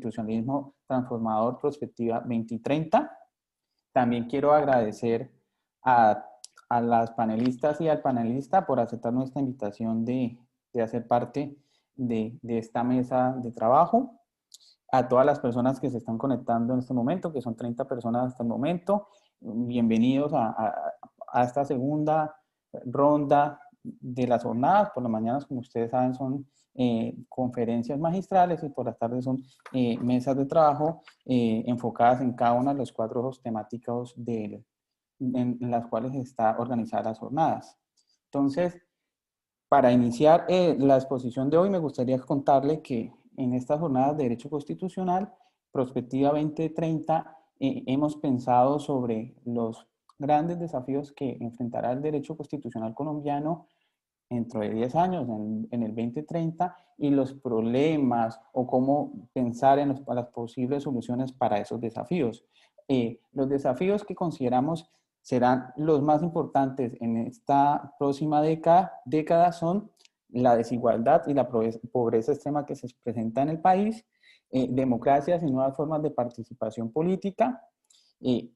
Constitucionalismo Transformador Prospectiva 2030. También quiero agradecer a las panelistas y al panelista por aceptar nuestra invitación de hacer parte de esta mesa de trabajo. A todas las personas que se están conectando en este momento, que son 30 personas hasta el momento, bienvenidos a esta segunda ronda de las jornadas. Por las mañanas, como ustedes saben, son conferencias magistrales y por las tardes son mesas de trabajo enfocadas en cada uno de los 4 ejes temáticos en las cuales está organizadas las jornadas. Entonces, para iniciar la exposición de hoy, me gustaría contarle que en estas jornadas de Derecho Constitucional, Prospectiva 2030, hemos pensado sobre los grandes desafíos que enfrentará el derecho constitucional colombiano dentro de 10 años, en el 2030, y los problemas o cómo pensar en las posibles soluciones para esos desafíos. Los desafíos que consideramos serán los más importantes en esta próxima década son la desigualdad y la pobreza extrema que se presenta en el país, democracias y nuevas formas de participación política,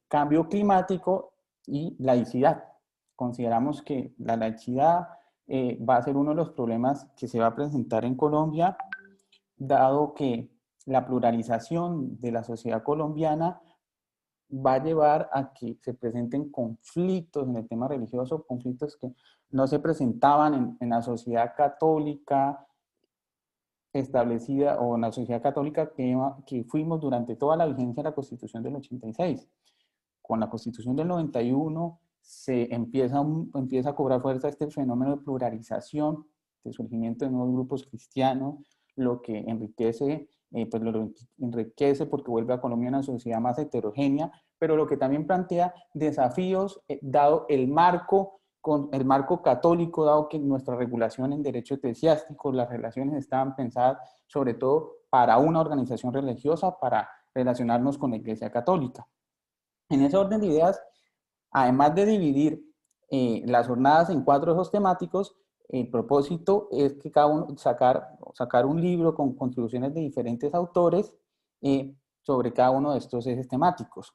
cambio climático y laicidad. Consideramos que la laicidad va a ser uno de los problemas que se va a presentar en Colombia, dado que la pluralización de la sociedad colombiana va a llevar a que se presenten conflictos en el tema religioso, conflictos que no se presentaban en la sociedad católica establecida o en la sociedad católica que fuimos durante toda la vigencia de la Constitución del 86. Con la Constitución del 91 se empieza a cobrar fuerza este fenómeno de pluralización, de surgimiento de nuevos grupos cristianos, lo que enriquece, pues lo enriquece porque vuelve a Colombia una sociedad más heterogénea, pero lo que también plantea desafíos, dado el marco católico, dado que nuestra regulación en derecho eclesiástico, las relaciones estaban pensadas sobre todo para una organización religiosa, para relacionarnos con la Iglesia Católica. En ese orden de ideas, además de dividir las jornadas en 4 ejes temáticos, el propósito es que cada uno sacar un libro con contribuciones de diferentes autores sobre cada uno de estos ejes temáticos.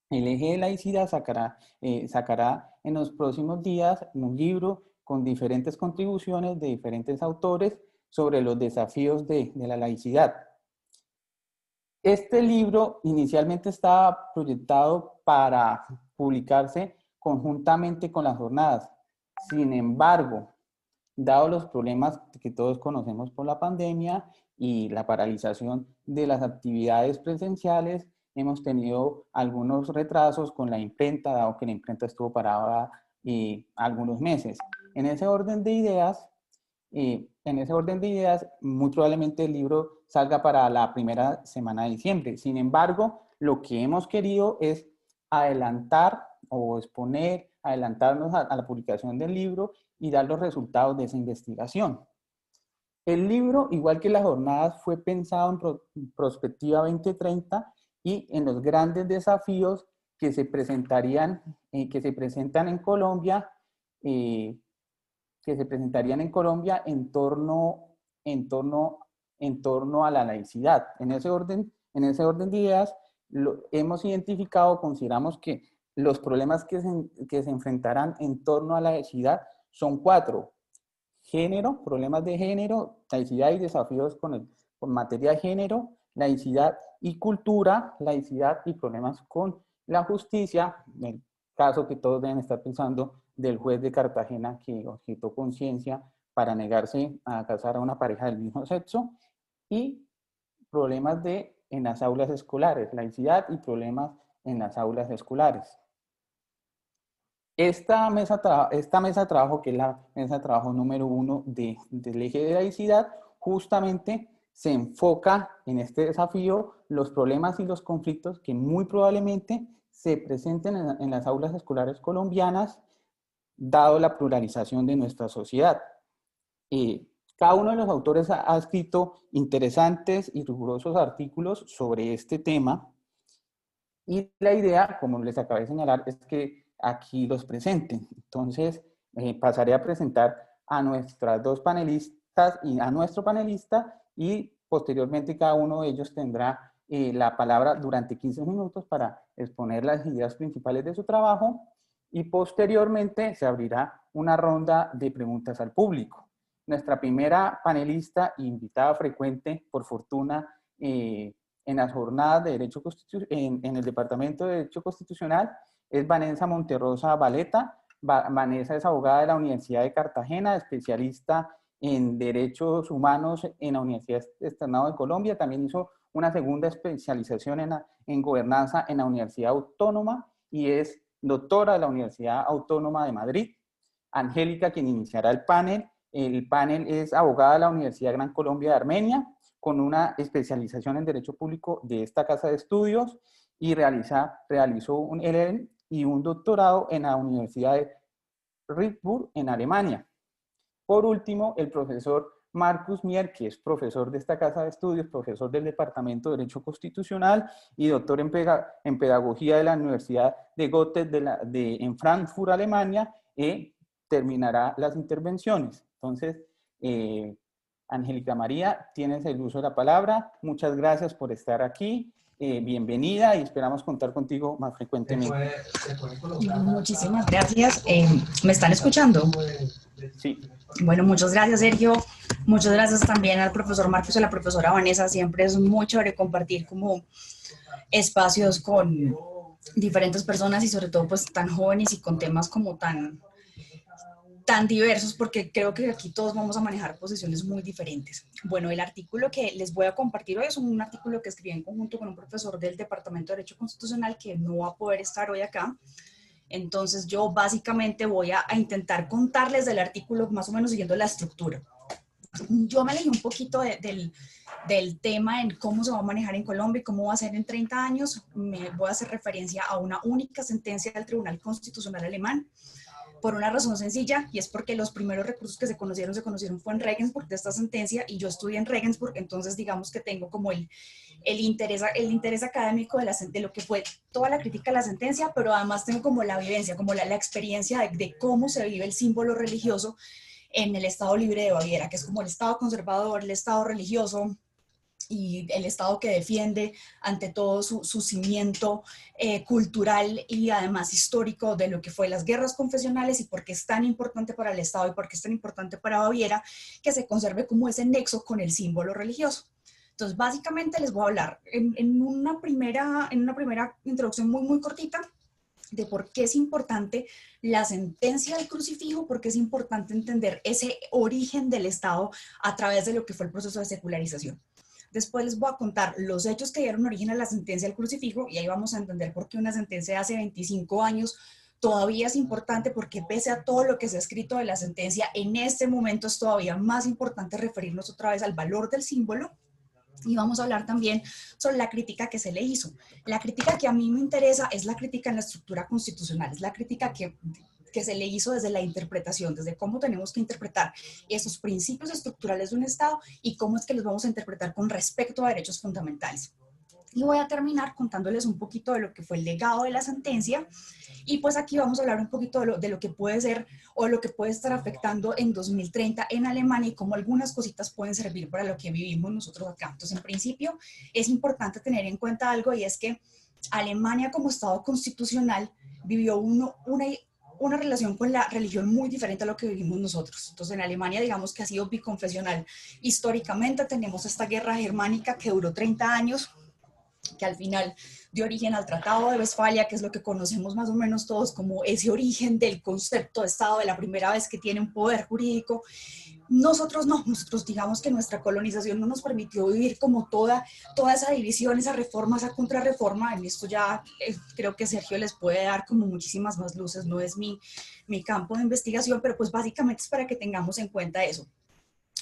El eje de laicidad sacará en los próximos días un libro con diferentes contribuciones de diferentes autores sobre los desafíos de la laicidad. Este libro inicialmente estaba proyectado para publicarse conjuntamente con las jornadas. Sin embargo, dado los problemas que todos conocemos por la pandemia y la paralización de las actividades presenciales, hemos tenido algunos retrasos con la imprenta, dado que la imprenta estuvo parada algunos meses. En ese orden de ideas, muy probablemente el libro salga para la primera semana de diciembre. Sin embargo, lo que hemos querido es adelantar o adelantarnos a la publicación del libro y dar los resultados de esa investigación. El libro, igual que las jornadas, fue pensado en Prospectiva 2030 y en los grandes desafíos que se presentarían, que se presentan en Colombia, en torno a la laicidad. En ese orden de ideas, hemos identificado, consideramos que los problemas que se enfrentarán en torno a la laicidad son 4. Género, problemas de género, laicidad y desafíos con materia de género, laicidad y cultura, laicidad y problemas con la justicia, en el caso que todos deben estar pensando del juez de Cartagena que objetó conciencia para negarse a casar a una pareja del mismo sexo, y problemas en las aulas escolares, laicidad y problemas en las aulas escolares. Esta mesa de trabajo, que es la mesa de trabajo número 1 del eje de laicidad, justamente se enfoca en este desafío, los problemas y los conflictos que muy probablemente se presenten en las aulas escolares colombianas, dado la pluralización de nuestra sociedad. Cada uno de los autores ha escrito interesantes y rigurosos artículos sobre este tema, y la idea, como les acabé de señalar, es que aquí los presenten. Entonces, pasaré a presentar a nuestras 2 panelistas y a nuestro panelista, y Posteriormente, cada uno de ellos tendrá la palabra durante 15 minutos para exponer las ideas principales de su trabajo y posteriormente se abrirá una ronda de preguntas al público. Nuestra primera panelista e invitada frecuente, por fortuna, en las jornadas de Derecho Constitucional, en el Departamento de Derecho Constitucional, es Vanessa Monterrosa Valeta. Vanessa es abogada de la Universidad de Cartagena, especialista en Derechos Humanos en la Universidad Externado de Colombia. También hizo una segunda especialización en Gobernanza en la Universidad Autónoma y es doctora de la Universidad Autónoma de Madrid. Angélica, quien iniciará el panel. El panel es abogada de la Universidad Gran Colombia de Armenia, con una especialización en Derecho Público de esta casa de estudios y realizó un LLM y un doctorado en la Universidad de Regensburg en Alemania. Por último, el profesor Marcus Mier, que es profesor de esta casa de estudios, profesor del Departamento de Derecho Constitucional y doctor en Pedagogía de la Universidad de Goethe en Frankfurt, Alemania, terminará las intervenciones. Entonces, Angélica María, tienes el uso de la palabra. Muchas gracias por estar aquí. Bienvenida y esperamos contar contigo más frecuentemente. Muchísimas gracias. ¿Me están escuchando? Sí. Bueno, muchas gracias, Sergio. Muchas gracias también al profesor Marcos y a la profesora Vanessa. Siempre es muy chévere compartir como espacios con diferentes personas y sobre todo pues tan jóvenes y con temas como tan diversos, porque creo que aquí todos vamos a manejar posiciones muy diferentes. Bueno, el artículo que les voy a compartir hoy es un artículo que escribí en conjunto con un profesor del Departamento de Derecho Constitucional que no va a poder estar hoy acá. Entonces yo básicamente voy a intentar contarles del artículo más o menos siguiendo la estructura. Yo me alejé un poquito del tema en cómo se va a manejar en Colombia y cómo va a ser en 30 años. Me voy a hacer referencia a una única sentencia del Tribunal Constitucional alemán, por una razón sencilla, y es porque los primeros recursos que se conocieron fue en Regensburg de esta sentencia, y yo estudié en Regensburg, entonces digamos que tengo como el interés académico de lo que fue toda la crítica a la sentencia, pero además tengo como la vivencia, como la experiencia de cómo se vive el símbolo religioso en el Estado Libre de Baviera, que es como el Estado conservador, el Estado religioso, y el Estado que defiende ante todo su cimiento cultural y además histórico de lo que fue las guerras confesionales, y por qué es tan importante para el Estado y por qué es tan importante para Baviera que se conserve como ese nexo con el símbolo religioso. Entonces, básicamente les voy a hablar en una primera introducción muy cortita de por qué es importante la sentencia del crucifijo, por qué es importante entender ese origen del Estado a través de lo que fue el proceso de secularización. Después les voy a contar los hechos que dieron origen a la sentencia del crucifijo, y ahí vamos a entender por qué una sentencia de hace 25 años todavía es importante, porque pese a todo lo que se ha escrito de la sentencia, en este momento es todavía más importante referirnos otra vez al valor del símbolo. Y vamos a hablar también sobre la crítica que se le hizo. La crítica que a mí me interesa es la crítica en la estructura constitucional, es la crítica que se le hizo desde la interpretación, desde cómo tenemos que interpretar esos principios estructurales de un Estado y cómo es que los vamos a interpretar con respecto a derechos fundamentales. Y voy a terminar contándoles un poquito de lo que fue el legado de la sentencia, y pues aquí vamos a hablar un poquito de lo que puede ser o lo que puede estar afectando en 2030 en Alemania y cómo algunas cositas pueden servir para lo que vivimos nosotros acá. Entonces, en principio, es importante tener en cuenta algo, y es que Alemania como Estado constitucional vivió una relación con la religión muy diferente a lo que vivimos nosotros. Entonces, en Alemania, digamos que ha sido biconfesional. Históricamente tenemos esta guerra germánica que duró 30 años, que al final dio origen al Tratado de Westfalia, que es lo que conocemos más o menos todos como ese origen del concepto de Estado, de la primera vez que tiene un poder jurídico. Nosotros digamos que nuestra colonización no nos permitió vivir como toda esa división, esa reforma, esa contrarreforma. En esto ya creo que Sergio les puede dar como muchísimas más luces, no es mi campo de investigación, pero pues básicamente es para que tengamos en cuenta eso.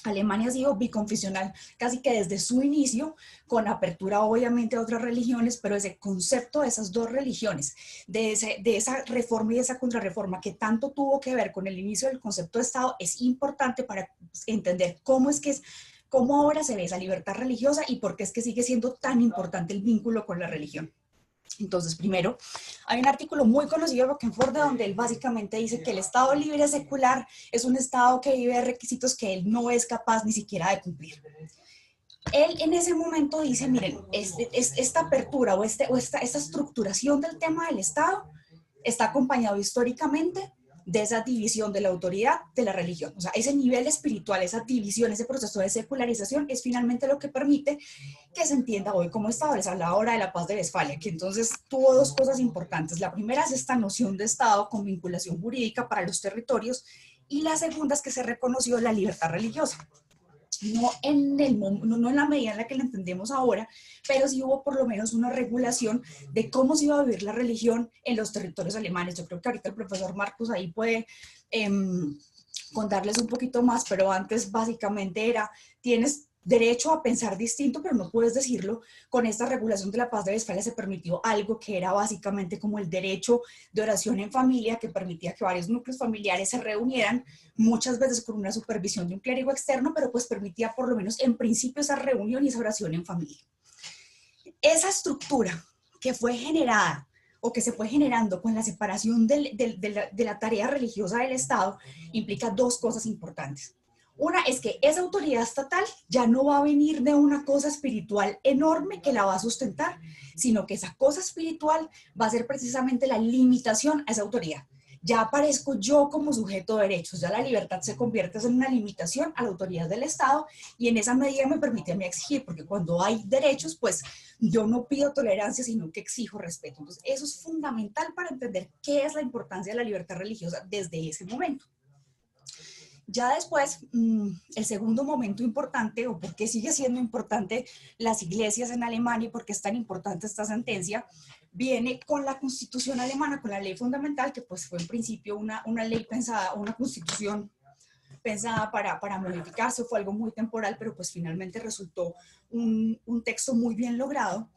Alemania ha sido biconfesional casi que desde su inicio, con apertura obviamente a otras religiones, pero ese concepto de esas dos religiones, de esa reforma y de esa contrarreforma que tanto tuvo que ver con el inicio del concepto de Estado, es importante para entender cómo ahora se ve esa libertad religiosa y por qué es que sigue siendo tan importante el vínculo con la religión. Entonces, primero, hay un artículo muy conocido de Rockenford donde él básicamente dice que el Estado libre secular es un Estado que vive de requisitos que él no es capaz ni siquiera de cumplir. Él en ese momento dice, miren, esta apertura esta estructuración del tema del Estado está acompañado históricamente de esa división de la autoridad de la religión. O sea, ese nivel espiritual, esa división, ese proceso de secularización es finalmente lo que permite que se entienda hoy como Estado. Les hablaba ahora de la paz de Westfalia, que entonces tuvo dos cosas importantes. La primera es esta noción de Estado con vinculación jurídica para los territorios, y la segunda es que se reconoció la libertad religiosa. No en la medida en la que la entendemos ahora, pero sí hubo por lo menos una regulación de cómo se iba a vivir la religión en los territorios alemanes. Yo creo que ahorita el profesor Marcos ahí puede contarles un poquito más, pero antes básicamente era, tienes derecho a pensar distinto, pero no puedes decirlo. Con esta regulación de la paz de Westfalia se permitió algo que era básicamente como el derecho de oración en familia, que permitía que varios núcleos familiares se reunieran, muchas veces con una supervisión de un clérigo externo, pero pues permitía por lo menos en principio esa reunión y esa oración en familia. Esa estructura que fue generada o que se fue generando con la separación de la tarea religiosa del Estado implica dos cosas importantes. Una es que esa autoridad estatal ya no va a venir de una cosa espiritual enorme que la va a sustentar, sino que esa cosa espiritual va a ser precisamente la limitación a esa autoridad. Ya aparezco yo como sujeto de derechos, ya la libertad se convierte en una limitación a la autoridad del Estado, y en esa medida me permite a mí exigir, porque cuando hay derechos, pues yo no pido tolerancia, sino que exijo respeto. Entonces, eso es fundamental para entender qué es la importancia de la libertad religiosa desde ese momento. Ya después, el segundo momento importante, o por qué sigue siendo importante las iglesias en Alemania y por qué es tan importante esta sentencia, viene con la Constitución alemana, con la ley fundamental, que pues fue en principio una ley pensada, una constitución pensada para modificarse, fue algo muy temporal, pero pues finalmente resultó un texto muy bien logrado.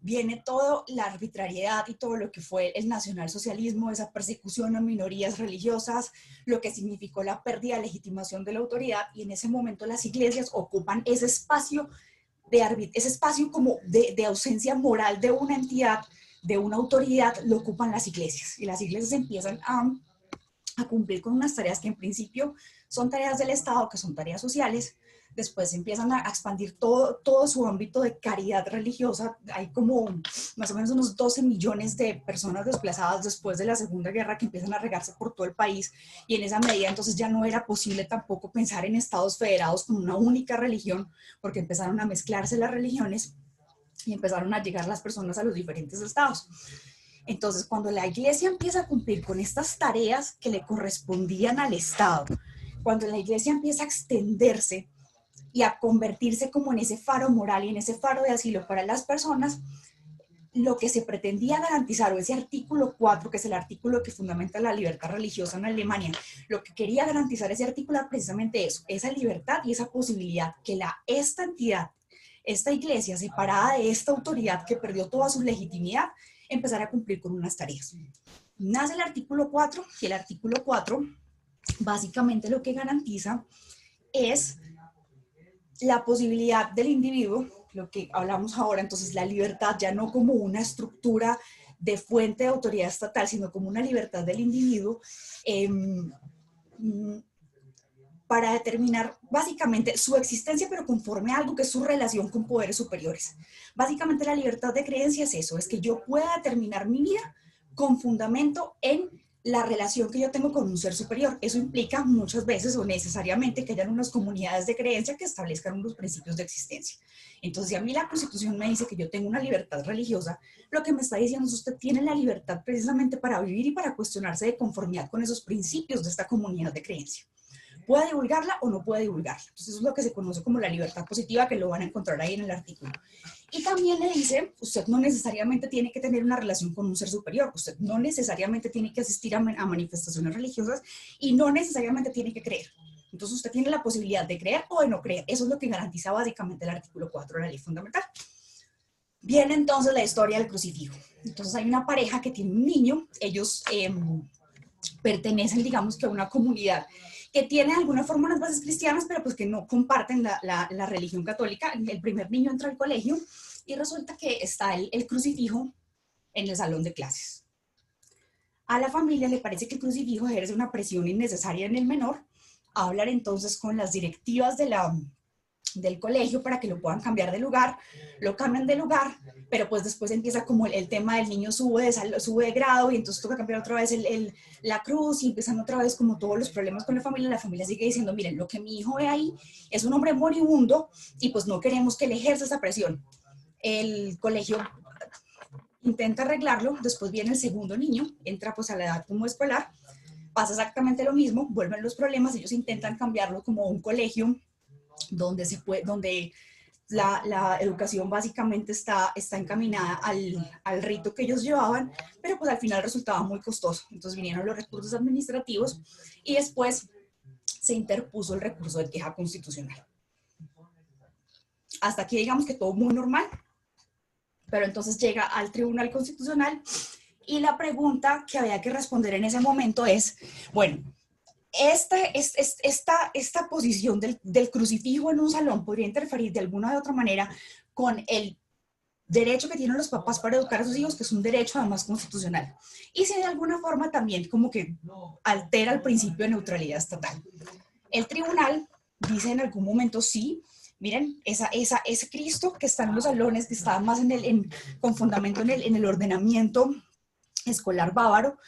Viene toda la arbitrariedad y todo lo que fue el nacionalsocialismo, esa persecución a minorías religiosas, lo que significó la pérdida de legitimación de la autoridad, y en ese momento las iglesias ocupan ese espacio ese espacio como de ausencia moral de una entidad, de una autoridad, lo ocupan las iglesias, y las iglesias empiezan a cumplir con unas tareas que en principio son tareas del Estado, que son tareas sociales. Después empiezan a expandir todo su ámbito de caridad religiosa. Hay como más o menos unos 12 millones de personas desplazadas después de la Segunda Guerra que empiezan a regarse por todo el país, y en esa medida entonces ya no era posible tampoco pensar en estados federados con una única religión, porque empezaron a mezclarse las religiones y empezaron a llegar las personas a los diferentes estados. Entonces, cuando la iglesia empieza a cumplir con estas tareas que le correspondían al Estado, cuando la iglesia empieza a extenderse y a convertirse como en ese faro moral y en ese faro de asilo para las personas, lo que se pretendía garantizar, o ese artículo 4, que es el artículo que fundamenta la libertad religiosa en Alemania, lo que quería garantizar ese artículo era precisamente eso, esa libertad y esa posibilidad que esta entidad, esta iglesia separada de esta autoridad que perdió toda su legitimidad, empezara a cumplir con unas tareas. Nace el artículo 4, y el artículo 4 básicamente lo que garantiza es la posibilidad del individuo, lo que hablamos ahora, entonces la libertad ya no como una estructura de fuente de autoridad estatal, sino como una libertad del individuo para determinar básicamente su existencia, pero conforme a algo que es su relación con poderes superiores. Básicamente la libertad de creencia es eso, es que yo pueda determinar mi vida con fundamento en la relación que yo tengo con un ser superior. Eso implica muchas veces o necesariamente que hayan unas comunidades de creencia que establezcan unos principios de existencia. Entonces, si a mí la Constitución me dice que yo tengo una libertad religiosa, lo que me está diciendo es que usted tiene la libertad precisamente para vivir y para cuestionarse de conformidad con esos principios de esta comunidad de creencia. Puede divulgarla o no puede divulgarla. Entonces, eso es lo que se conoce como la libertad positiva, que lo van a encontrar ahí en el artículo. Y también le dice, usted no necesariamente tiene que tener una relación con un ser superior, usted no necesariamente tiene que asistir a manifestaciones religiosas y no necesariamente tiene que creer. Entonces usted tiene la posibilidad de creer o de no creer. Eso es lo que garantiza básicamente el artículo 4 de la ley fundamental. Viene entonces la historia del crucifijo. Entonces hay una pareja que tiene un niño, ellos pertenecen, digamos, que a una comunidad que tiene de alguna forma unas bases cristianas, pero pues que no comparten la religión católica. El primer niño entra al colegio y resulta que está el crucifijo en el salón de clases. A la familia le parece que el crucifijo ejerce una presión innecesaria en el menor. Hablan entonces con las directivas del colegio para que lo puedan cambiar de lugar, lo cambian de lugar, pero pues después empieza como el tema del niño sube de grado y entonces toca cambiar otra vez la cruz y empiezan otra vez como todos los problemas con la familia sigue diciendo, miren, lo que mi hijo ve ahí es un hombre moribundo y pues no queremos que le ejerza esa presión. El colegio intenta arreglarlo, después viene el segundo niño, entra pues a la edad como escolar, pasa exactamente lo mismo, vuelven los problemas, ellos intentan cambiarlo como un colegio donde la educación básicamente está encaminada al rito que ellos llevaban, pero pues al final resultaba muy costoso. Entonces vinieron los recursos administrativos y después se interpuso el recurso de queja constitucional. Hasta aquí digamos que todo muy normal, pero entonces llega al Tribunal Constitucional y la pregunta que había que responder en ese momento es, bueno, esta posición del crucifijo en un salón podría interferir de alguna u otra manera con el derecho que tienen los papás para educar a sus hijos, que es un derecho además constitucional. Y si de alguna forma también como que altera el principio de neutralidad estatal. El tribunal dice en algún momento sí, miren, ese Cristo que está en los salones, que está más con fundamento en el ordenamiento escolar bávaro,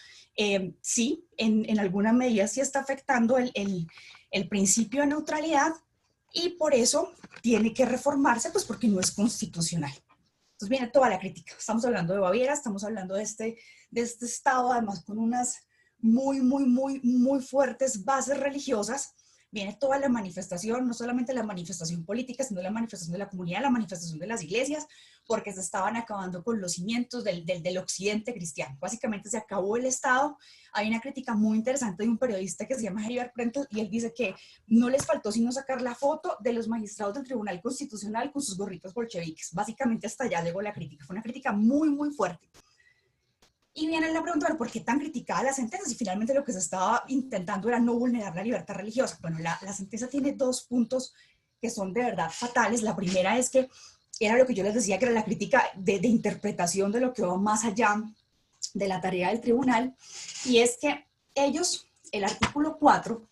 sí, en alguna medida sí está afectando el principio de neutralidad y por eso tiene que reformarse, pues porque no es constitucional. Entonces viene toda la crítica. Estamos hablando de Baviera, estamos hablando de este estado, además con unas muy fuertes bases religiosas. Viene toda la manifestación, no solamente la manifestación política, sino la manifestación de la comunidad, la manifestación de las iglesias, porque se estaban acabando con los cimientos del occidente cristiano. Básicamente se acabó el Estado. Hay una crítica muy interesante de un periodista que se llama Heribert Prentl, y él dice que no les faltó sino sacar la foto de los magistrados del Tribunal Constitucional con sus gorritos bolcheviques. Básicamente hasta allá llegó la crítica. Fue una crítica muy fuerte. Y viene la pregunta, ¿por qué tan criticada la sentencia? Si finalmente lo que se estaba intentando era no vulnerar la libertad religiosa. Bueno, la sentencia tiene dos puntos que son de verdad fatales. La primera es que era lo que yo les decía, que era la crítica de interpretación de lo que va más allá de la tarea del tribunal, y es que ellos, el artículo 4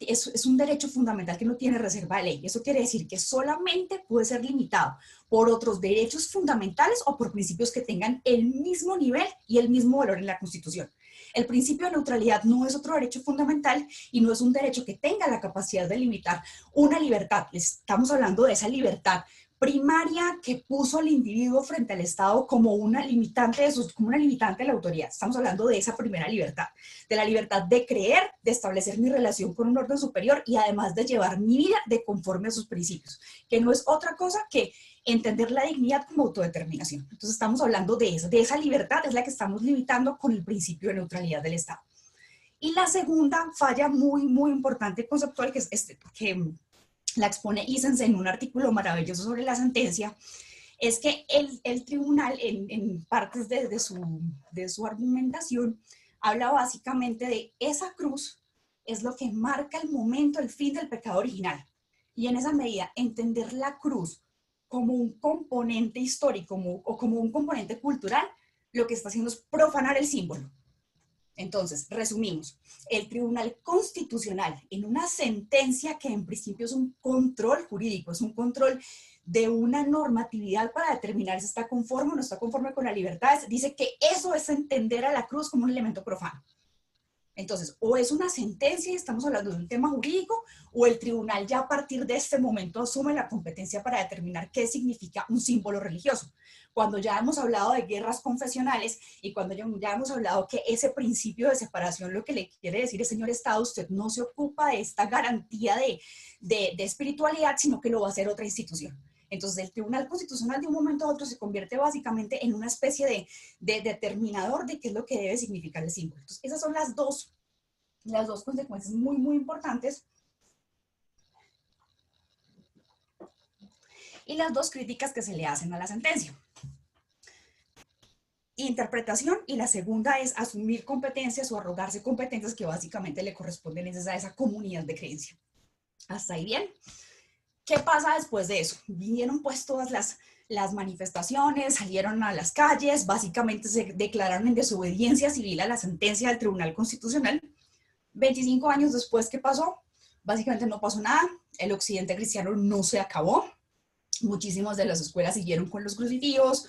es un derecho fundamental que no tiene reserva de ley. Eso quiere decir que solamente puede ser limitado por otros derechos fundamentales o por principios que tengan el mismo nivel y el mismo valor en la Constitución. El principio de neutralidad no es otro derecho fundamental y no es un derecho que tenga la capacidad de limitar una libertad. Estamos hablando de esa libertad primaria que puso al individuo frente al Estado como una limitante de la autoridad. Estamos hablando de esa primera libertad, de la libertad de creer, de establecer mi relación con un orden superior y además de llevar mi vida de conforme a sus principios, que no es otra cosa que entender la dignidad como autodeterminación. Entonces estamos hablando de eso, de esa libertad es la que estamos limitando con el principio de neutralidad del Estado. Y la segunda falla muy importante conceptual, que es que la expone Issens en un artículo maravilloso sobre la sentencia, es que el tribunal en partes de su argumentación habla básicamente de esa cruz es lo que marca el momento, el fin del pecado original. Y en esa medida, entender la cruz como un componente histórico o como un componente cultural, lo que está haciendo es profanar el símbolo. Entonces, resumimos, el Tribunal Constitucional, en una sentencia que en principio es un control jurídico, es un control de una normatividad para determinar si está conforme o no está conforme con la libertad, dice que eso es entender a la cruz como un elemento profano. Entonces, o es una sentencia y estamos hablando de un tema jurídico, o el tribunal ya a partir de este momento asume la competencia para determinar qué significa un símbolo religioso. Cuando ya hemos hablado de guerras confesionales y cuando ya hemos hablado que ese principio de separación lo que le quiere decir es, señor Estado, usted no se ocupa de esta garantía de espiritualidad, sino que lo va a hacer otra institución. Entonces, el Tribunal Constitucional de un momento a otro se convierte básicamente en una especie de determinador de qué es lo que debe significar el símbolo. Entonces, esas son las dos consecuencias muy importantes. Y las dos críticas que se le hacen a la sentencia. Interpretación, y la segunda es asumir competencias o arrogarse competencias que básicamente le corresponden a esa comunidad de creencia. ¿Hasta ahí bien? ¿Qué pasa después de eso? Vinieron pues todas las manifestaciones, salieron a las calles, básicamente se declararon en desobediencia civil a la sentencia del Tribunal Constitucional. 25 años después, ¿qué pasó? básicamente no pasó nada, el occidente cristiano no se acabó, muchísimas de las escuelas siguieron con los crucifijos,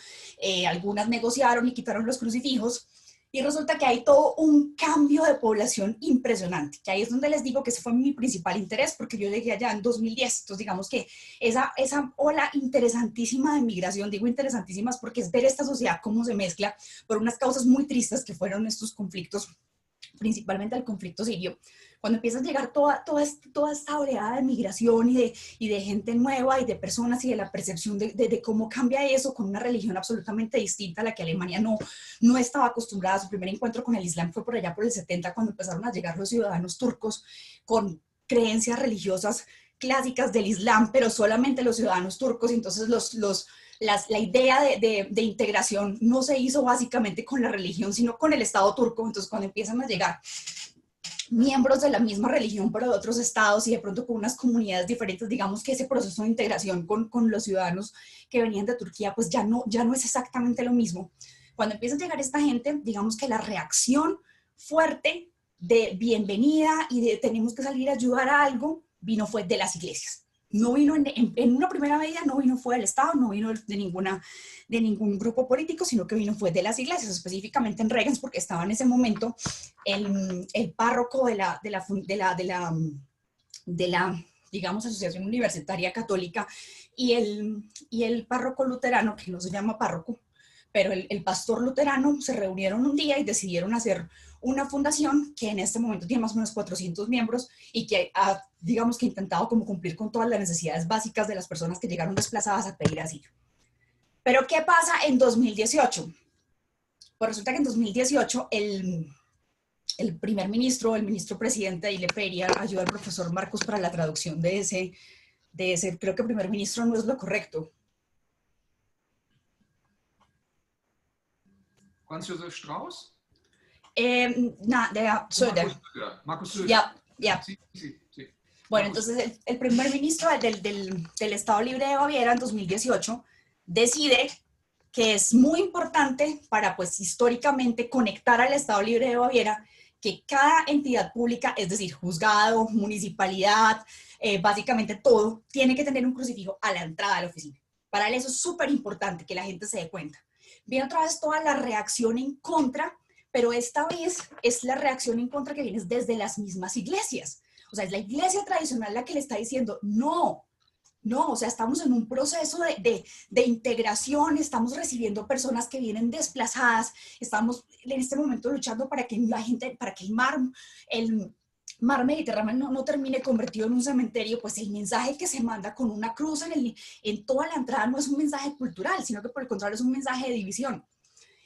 algunas negociaron y quitaron los crucifijos, y resulta que hay todo un cambio de población impresionante, que ahí es donde les digo que ese fue mi principal interés, porque yo llegué allá en 2010, entonces digamos que esa ola interesantísima de migración, digo interesantísimas porque es ver esta sociedad cómo se mezcla por unas causas muy tristes que fueron estos conflictos, principalmente el conflicto sirio, cuando empieza a llegar toda esta oleada de migración y de gente nueva y de personas y de la percepción de cómo cambia eso con una religión absolutamente distinta a la que Alemania no estaba acostumbrada. Su primer encuentro con el Islam fue por allá por el 70, cuando empezaron a llegar los ciudadanos turcos con creencias religiosas clásicas del Islam, pero solamente los ciudadanos turcos, y entonces la idea de integración no se hizo básicamente con la religión, sino con el Estado turco. Entonces, cuando empiezan a llegar miembros de la misma religión, pero de otros estados y de pronto con unas comunidades diferentes, digamos que ese proceso de integración con los ciudadanos que venían de Turquía, pues ya no es exactamente lo mismo. Cuando empieza a llegar esta gente, digamos que la reacción fuerte de bienvenida y de tenemos que salir a ayudar a algo, fue de las iglesias. No vino en una primera medida, no vino fue del Estado, no vino de ningún grupo político, sino que fue de las iglesias, específicamente en Regensburg, porque estaba en ese momento el párroco de la digamos, Asociación Universitaria Católica y el párroco luterano, que no se llama párroco, pero el pastor luterano, se reunieron un día y decidieron hacer una fundación que en este momento tiene más o menos 400 miembros y que ha, digamos que intentado como cumplir con todas las necesidades básicas de las personas que llegaron desplazadas a pedir asilo. Pero ¿qué pasa en 2018? Pues resulta que en 2018 el primer ministro, el ministro presidente, y le pediría ayuda al profesor Marcos para la traducción de ese, creo que primer ministro no es lo correcto. Franz Josef Strauß? Markus Söder. Ya. Sí. Bueno, entonces el primer ministro del Estado Libre de Baviera en 2018 decide que es muy importante para, pues, históricamente conectar al Estado Libre de Baviera, que cada entidad pública, es decir, juzgado, municipalidad, básicamente todo, tiene que tener un crucifijo a la entrada de la oficina. Para él eso es súper importante, que la gente se dé cuenta. Viene otra vez toda la reacción en contra, pero esta vez es la reacción en contra que viene desde las mismas iglesias. O sea, es la iglesia tradicional la que le está diciendo, no, o sea, estamos en un proceso de integración, estamos recibiendo personas que vienen desplazadas, estamos en este momento luchando para que el mar Mediterráneo no termine convertido en un cementerio. Pues el mensaje que se manda con una cruz en toda la entrada no es un mensaje cultural, sino que por el contrario es un mensaje de división.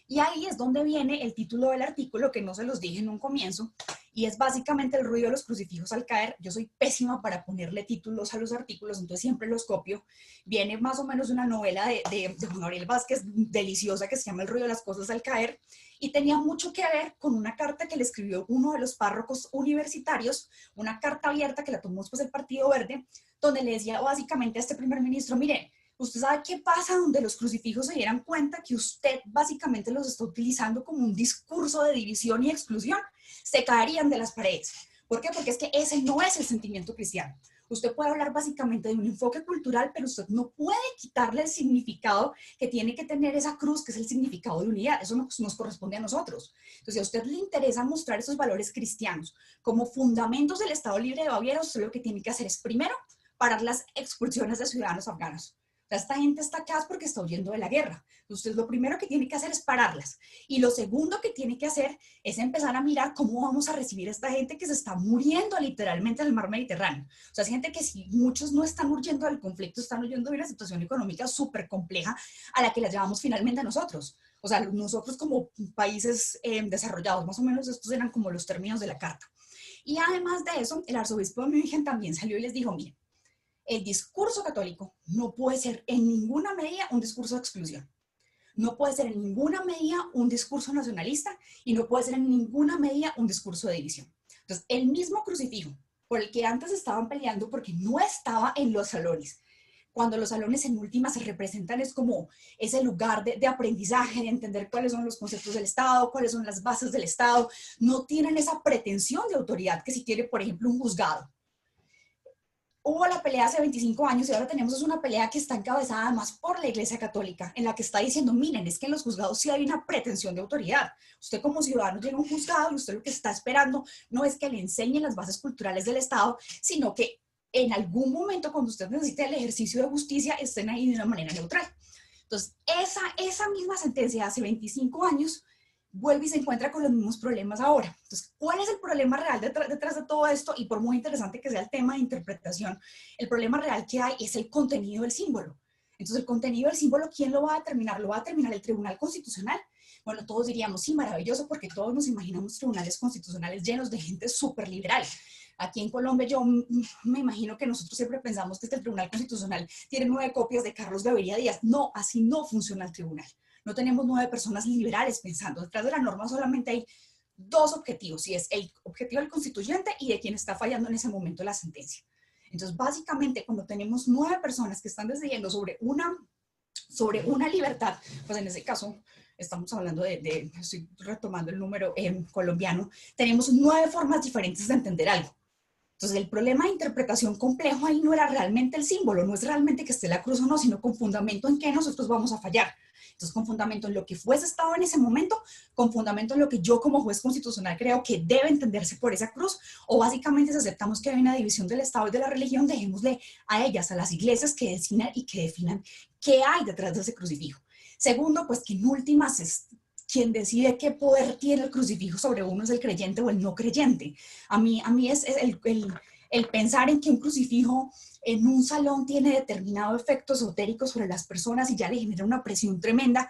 Y ahí es donde viene el título del artículo, que no se los dije en un comienzo, y es básicamente el ruido de los crucifijos al caer. Yo soy pésima para ponerle títulos a los artículos, entonces siempre los copio. Viene más o menos una novela de Juan Gabriel Vázquez, deliciosa, que se llama El ruido de las cosas al caer, y tenía mucho que ver con una carta que le escribió uno de los párrocos universitarios, una carta abierta que la tomó después el Partido Verde, donde le decía básicamente a este primer ministro, mire, ¿usted sabe qué pasa donde los crucifijos se dieran cuenta que usted básicamente los está utilizando como un discurso de división y exclusión? Se caerían de las paredes. ¿Por qué? Porque es que ese no es el sentimiento cristiano. Usted puede hablar básicamente de un enfoque cultural, pero usted no puede quitarle el significado que tiene que tener esa cruz, que es el significado de unidad. Eso nos corresponde a nosotros. Entonces, si a usted le interesa mostrar esos valores cristianos como fundamentos del Estado Libre de Baviera, usted lo que tiene que hacer es, primero, parar las expulsiones de ciudadanos afganos. Esta gente está acá porque está huyendo de la guerra. Entonces, lo primero que tiene que hacer es pararlas. Y lo segundo que tiene que hacer es empezar a mirar cómo vamos a recibir a esta gente que se está muriendo literalmente en el mar Mediterráneo. O sea, es gente que, si muchos no están huyendo del conflicto, están huyendo de una situación económica súper compleja a la que la llevamos finalmente a nosotros. O sea, nosotros como países desarrollados, más o menos estos eran como los términos de la carta. Y además de eso, el arzobispo de München también salió y les dijo, miren, el discurso católico no puede ser en ninguna medida un discurso de exclusión. No puede ser en ninguna medida un discurso nacionalista y no puede ser en ninguna medida un discurso de división. Entonces, el mismo crucifijo por el que antes estaban peleando porque no estaba en los salones, cuando los salones en última se representan es como ese lugar de aprendizaje, de entender cuáles son los conceptos del Estado, cuáles son las bases del Estado, no tienen esa pretensión de autoridad que si tiene, por ejemplo, un juzgado. hubo la pelea hace 25 años y ahora tenemos una pelea que está encabezada además por la Iglesia Católica, en la que está diciendo, miren, es que en los juzgados sí hay una pretensión de autoridad. Usted como ciudadano llega a un juzgado y usted lo que está esperando no es que le enseñen las bases culturales del Estado, sino que en algún momento cuando usted necesite el ejercicio de justicia estén ahí de una manera neutral. Entonces, esa misma sentencia de hace 25 años vuelve y se encuentra con los mismos problemas ahora. Entonces, ¿cuál es el problema real detrás de todo esto? Y por muy interesante que sea el tema de interpretación, el problema real que hay es el contenido del símbolo. Entonces, el contenido del símbolo, ¿quién lo va a determinar? ¿Lo va a determinar el Tribunal Constitucional? Bueno, todos diríamos, sí, maravilloso, porque todos nos imaginamos tribunales constitucionales llenos de gente súper liberal. Aquí en Colombia yo me imagino que nosotros siempre pensamos que el Tribunal Constitucional tiene 9 copias de Carlos Gaviria Díaz. No, así no funciona el tribunal. No tenemos 9 personas liberales pensando. Detrás de la norma solamente hay 2 objetivos, y es el objetivo del constituyente y de quien está fallando en ese momento la sentencia. Entonces, básicamente, cuando tenemos 9 personas que están decidiendo sobre una libertad, pues en ese caso estamos hablando estoy retomando el número colombiano, tenemos 9 formas diferentes de entender algo. Entonces, el problema de interpretación complejo ahí no era realmente el símbolo, no es realmente que esté la cruz o no, sino con fundamento en qué nosotros vamos a fallar. Entonces, con fundamento en lo que fuese Estado en ese momento, con fundamento en lo que yo como juez constitucional creo que debe entenderse por esa cruz, o básicamente si aceptamos que hay una división del Estado y de la religión, dejémosle a ellas, a las iglesias, que decidan y que definan qué hay detrás de ese crucifijo. Segundo, pues que en últimas es quien decide qué poder tiene el crucifijo sobre uno es el creyente o el no creyente. A mí es el pensar en que un crucifijo en un salón tiene determinado efecto esotérico sobre las personas y ya le genera una presión tremenda,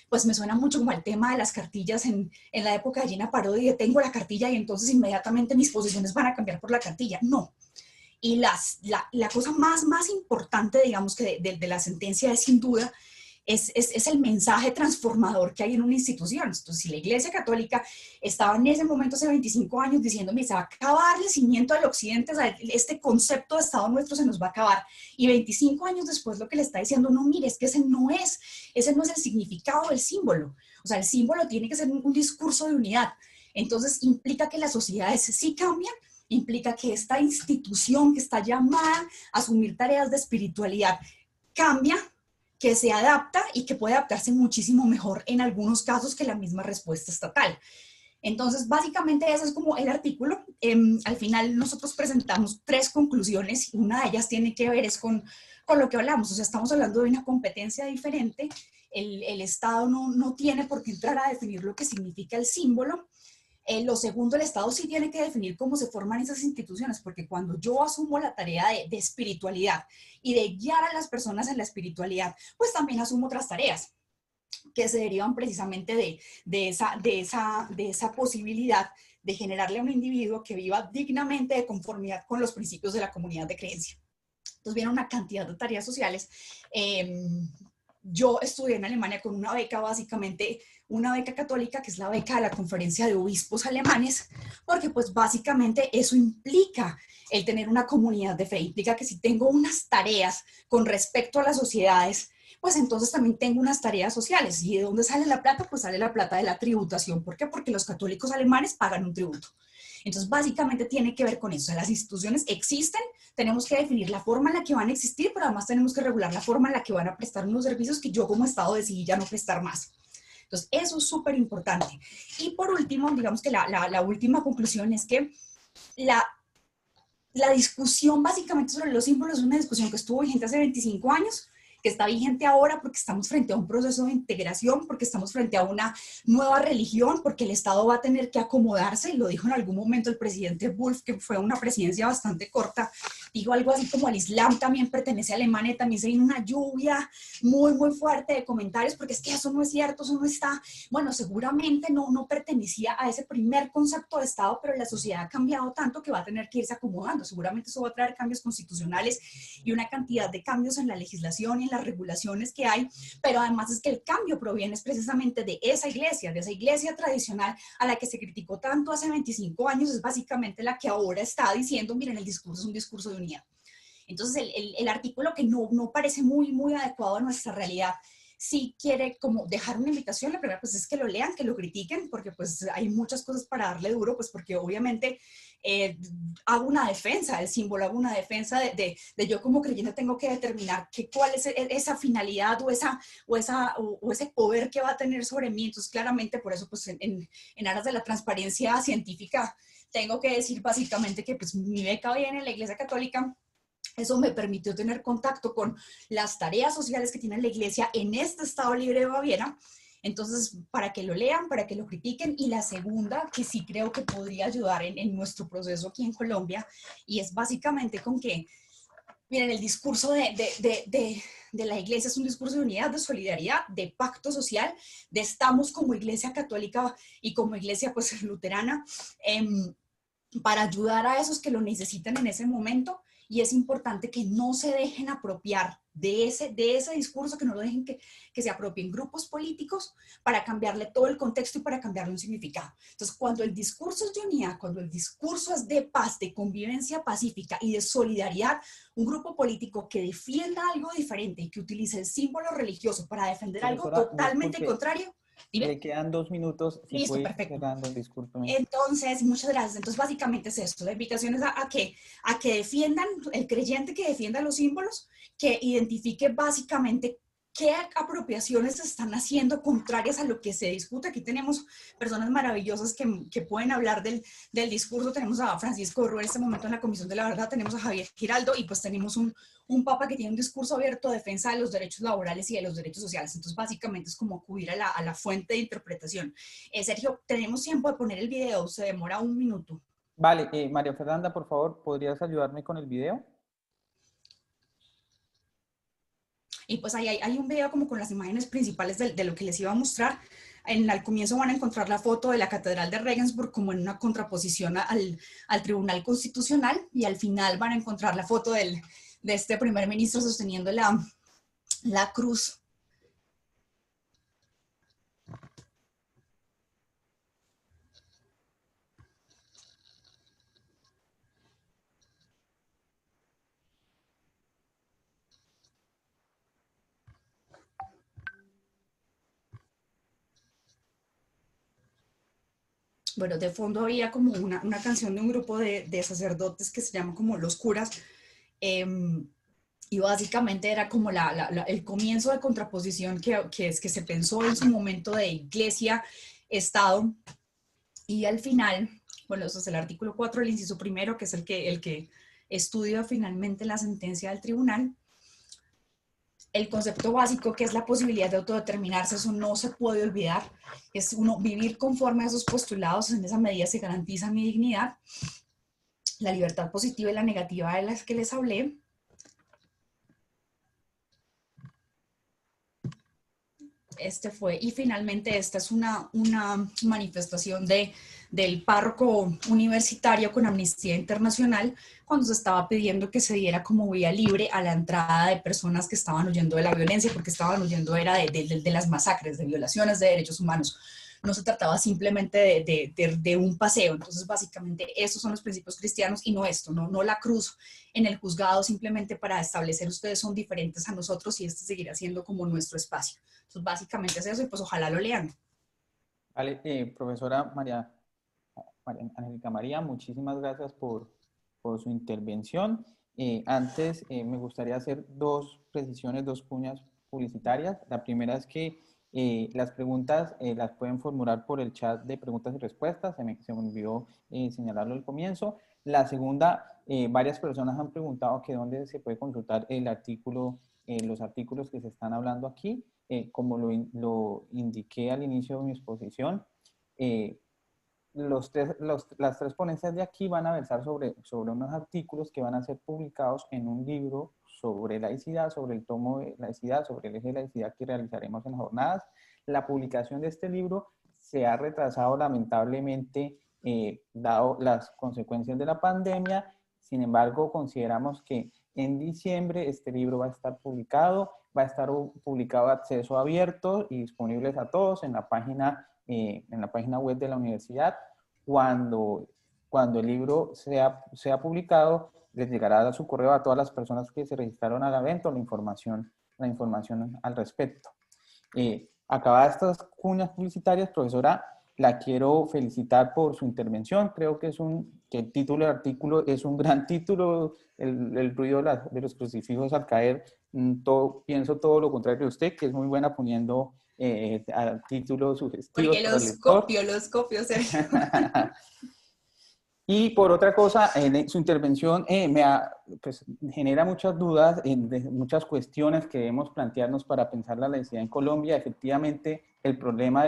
pues me suena mucho como el tema de las cartillas en la época de Gina Parodi, de tengo la cartilla y entonces inmediatamente mis posiciones van a cambiar por la cartilla. No. Y la cosa más importante, digamos, que de la sentencia es sin duda es el mensaje transformador que hay en una institución. Entonces, si la Iglesia Católica estaba en ese momento, hace 25 años, diciéndome, se va a acabar el cimiento del occidente, o sea, este concepto de Estado nuestro se nos va a acabar, y 25 años después lo que le está diciendo, no, mire, es que ese no es el significado del símbolo. O sea, el símbolo tiene que ser un discurso de unidad. Entonces, implica que las sociedades sí cambian, implica que esta institución que está llamada a asumir tareas de espiritualidad cambia, que se adapta y que puede adaptarse muchísimo mejor en algunos casos que la misma respuesta estatal. Entonces, básicamente ese es como el artículo. Al final nosotros presentamos 3 conclusiones y una de ellas tiene que ver es con lo que hablamos. O sea, estamos hablando de una competencia diferente. El Estado no tiene por qué entrar a definir lo que significa el símbolo. Lo segundo, el Estado sí tiene que definir cómo se forman esas instituciones, porque cuando yo asumo la tarea de espiritualidad y de guiar a las personas en la espiritualidad, pues también asumo otras tareas que se derivan precisamente de esa posibilidad de generarle a un individuo que viva dignamente de conformidad con los principios de la comunidad de creencia. Entonces viene una cantidad de tareas sociales. Yo estudié en Alemania con una beca, básicamente una beca católica, que es la beca de la Conferencia de Obispos Alemanes, porque pues básicamente eso implica el tener una comunidad de fe, implica que si tengo unas tareas con respecto a las sociedades, pues entonces también tengo unas tareas sociales. ¿Y de dónde sale la plata? Pues sale la plata de la tributación. ¿Por qué? Porque los católicos alemanes pagan un tributo. Entonces, básicamente tiene que ver con eso. O sea, las instituciones existen, tenemos que definir la forma en la que van a existir, pero además tenemos que regular la forma en la que van a prestar unos servicios que yo como Estado decidí ya no prestar más. Entonces, eso es súper importante. Y por último, digamos que la última conclusión es que la discusión básicamente sobre los símbolos es una discusión que estuvo vigente hace 25 años, que está vigente ahora porque estamos frente a un proceso de integración, porque estamos frente a una nueva religión, porque el Estado va a tener que acomodarse, y lo dijo en algún momento el presidente Wolf, que fue una presidencia bastante corta, dijo algo así como el Islam también pertenece a Alemania, y también se vino una lluvia muy fuerte de comentarios, porque es que eso no es cierto, eso no está, bueno, seguramente no pertenecía a ese primer concepto de Estado, pero la sociedad ha cambiado tanto que va a tener que irse acomodando, seguramente eso va a traer cambios constitucionales y una cantidad de cambios en la legislación y en las regulaciones que hay, pero además es que el cambio proviene precisamente de esa iglesia tradicional a la que se criticó tanto hace 25 años, es básicamente la que ahora está diciendo, miren, el discurso es un discurso de unidad. Entonces, el artículo que no parece muy adecuado a nuestra realidad sí quiere como dejar una invitación. La primera pues es que lo lean, que lo critiquen, porque pues hay muchas cosas para darle duro, pues porque obviamente hago una defensa del símbolo, hago una defensa de yo como creyente tengo que determinar cuál es esa finalidad o ese poder que va a tener sobre mí. Entonces claramente por eso pues en aras de la transparencia científica tengo que decir básicamente que pues mi beca viene en la Iglesia Católica. Eso me permitió tener contacto con las tareas sociales que tiene la iglesia en este Estado Libre de Baviera. Entonces, para que lo lean, para que lo critiquen. Y la segunda, que sí creo que podría ayudar en nuestro proceso aquí en Colombia, y es básicamente con que, miren, el discurso de la iglesia es un discurso de unidad, de solidaridad, de pacto social, de estamos como iglesia católica y como iglesia pues luterana, para ayudar a esos que lo necesitan en ese momento. Y es importante que no se dejen apropiar de ese discurso, que no lo dejen que se apropien grupos políticos para cambiarle todo el contexto y para cambiarle un significado. Entonces, cuando el discurso es de unidad, cuando el discurso es de paz, de convivencia pacífica y de solidaridad, un grupo político que defienda algo diferente y que utilice el símbolo religioso para defender algo Profesora, totalmente disculpe, contrario. Dime. le quedan 2 minutos, si Listo, puede ir perfecto. cerrando, discúlpeme. Entonces, muchas gracias. Entonces, básicamente es esto. La invitación es a que defiendan, el creyente que defienda los símbolos, que identifique básicamente qué apropiaciones se están haciendo contrarias a lo que se discute. Aquí tenemos personas maravillosas que pueden hablar del discurso. Tenemos a Francisco Rú en este momento en la Comisión de la Verdad, tenemos a Javier Giraldo y pues tenemos un papa que tiene un discurso abierto de defensa de los derechos laborales y de los derechos sociales. Entonces, básicamente es como acudir a la fuente de interpretación. Sergio, tenemos tiempo de poner el video, se demora 1 minuto. Vale, María Fernanda, por favor, ¿podrías ayudarme con el video? Y pues ahí hay un video como con las imágenes principales de lo que les iba a mostrar. Al comienzo van a encontrar la foto de la Catedral de Regensburg como en una contraposición al Tribunal Constitucional, y al final van a encontrar la foto de este primer ministro sosteniendo la cruz. Bueno, de fondo había como una canción de un grupo de sacerdotes que se llama como Los Curas, y básicamente era como el comienzo de contraposición que se pensó en su momento de iglesia-estado, y al final, bueno, eso es el artículo 4, el inciso primero, que es el que estudia finalmente la sentencia del tribunal. El concepto básico, que es la posibilidad de autodeterminarse, eso no se puede olvidar. Es uno vivir conforme a esos postulados, en esa medida se garantiza mi dignidad. La libertad positiva y la negativa de las que les hablé. Y finalmente esta es una manifestación del párroco universitario con Amnistía Internacional, cuando se estaba pidiendo que se diera como vía libre a la entrada de personas que estaban huyendo de la violencia, porque estaban huyendo era de las masacres, de violaciones de derechos humanos. No se trataba simplemente de un paseo. Entonces, básicamente, estos son los principios cristianos y no esto, no la cruz en el juzgado simplemente para establecer ustedes son diferentes a nosotros y este seguirá siendo como nuestro espacio. Entonces, básicamente es eso, y pues ojalá lo lean. Vale, profesora Angélica María, muchísimas gracias por su intervención. Antes, me gustaría hacer 2 precisiones, 2 cuñas publicitarias. La primera es que las preguntas las pueden formular por el chat de preguntas y respuestas. Se me olvidó señalarlo al comienzo. La segunda, varias personas han preguntado que dónde se puede consultar el artículo, los artículos que se están hablando aquí. Como lo indiqué al inicio de mi exposición, las 3 ponencias de aquí van a versar sobre unos artículos que van a ser publicados en un libro sobre laicidad, sobre el tomo de laicidad, sobre el eje de laicidad que realizaremos en las jornadas. La publicación de este libro se ha retrasado lamentablemente, dado las consecuencias de la pandemia. Sin embargo, consideramos que en diciembre este libro va a estar publicado, va a estar publicado a acceso abierto y disponibles a todos en la página web de la universidad. Cuando el libro sea publicado, les llegará a su correo a todas las personas que se registraron al evento la información al respecto. Acabadas estas cuñas publicitarias, profesora, la quiero felicitar por su intervención. Creo que que el título del artículo es un gran título, el ruido de los crucifijos al caer. Pienso todo lo contrario de usted, que es muy buena poniendo títulos sugestivos Porque para el lector. los copio, Sergio. Y por otra cosa, en su intervención pues, genera muchas dudas, muchas cuestiones que debemos plantearnos para pensar la laicidad en Colombia. Efectivamente, el problema,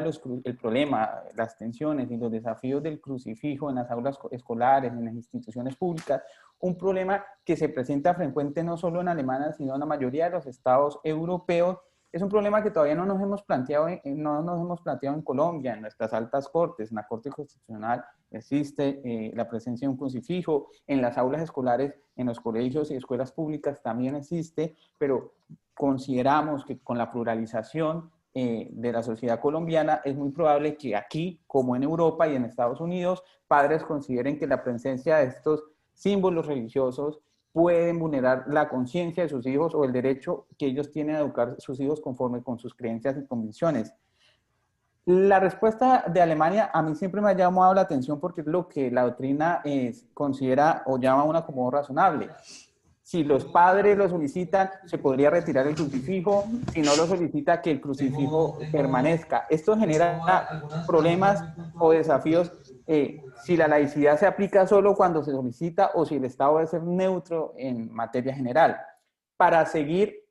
las tensiones y los desafíos del crucifijo en las aulas escolares, en las instituciones públicas, un problema que se presenta frecuente no solo en Alemania, sino en la mayoría de los estados europeos. Es un problema que todavía no nos hemos planteado en Colombia, en nuestras altas cortes, en la Corte Constitucional existe la presencia de un crucifijo, en las aulas escolares, en los colegios y escuelas públicas también existe, pero consideramos que con la pluralización de la sociedad colombiana es muy probable que aquí, como en Europa y en Estados Unidos, padres consideren que la presencia de estos símbolos religiosos pueden vulnerar la conciencia de sus hijos o el derecho que ellos tienen a educar a sus hijos conforme con sus creencias y convicciones. La respuesta de Alemania a mí siempre me ha llamado la atención porque es lo que la doctrina considera o llama un acomodo razonable. Si los padres lo solicitan, se podría retirar el crucifijo. Si no lo solicita, que el crucifijo permanezca. Esto genera problemas o desafíos si la laicidad se aplica solo cuando se solicita o si el Estado debe ser neutro en materia general. Para seguir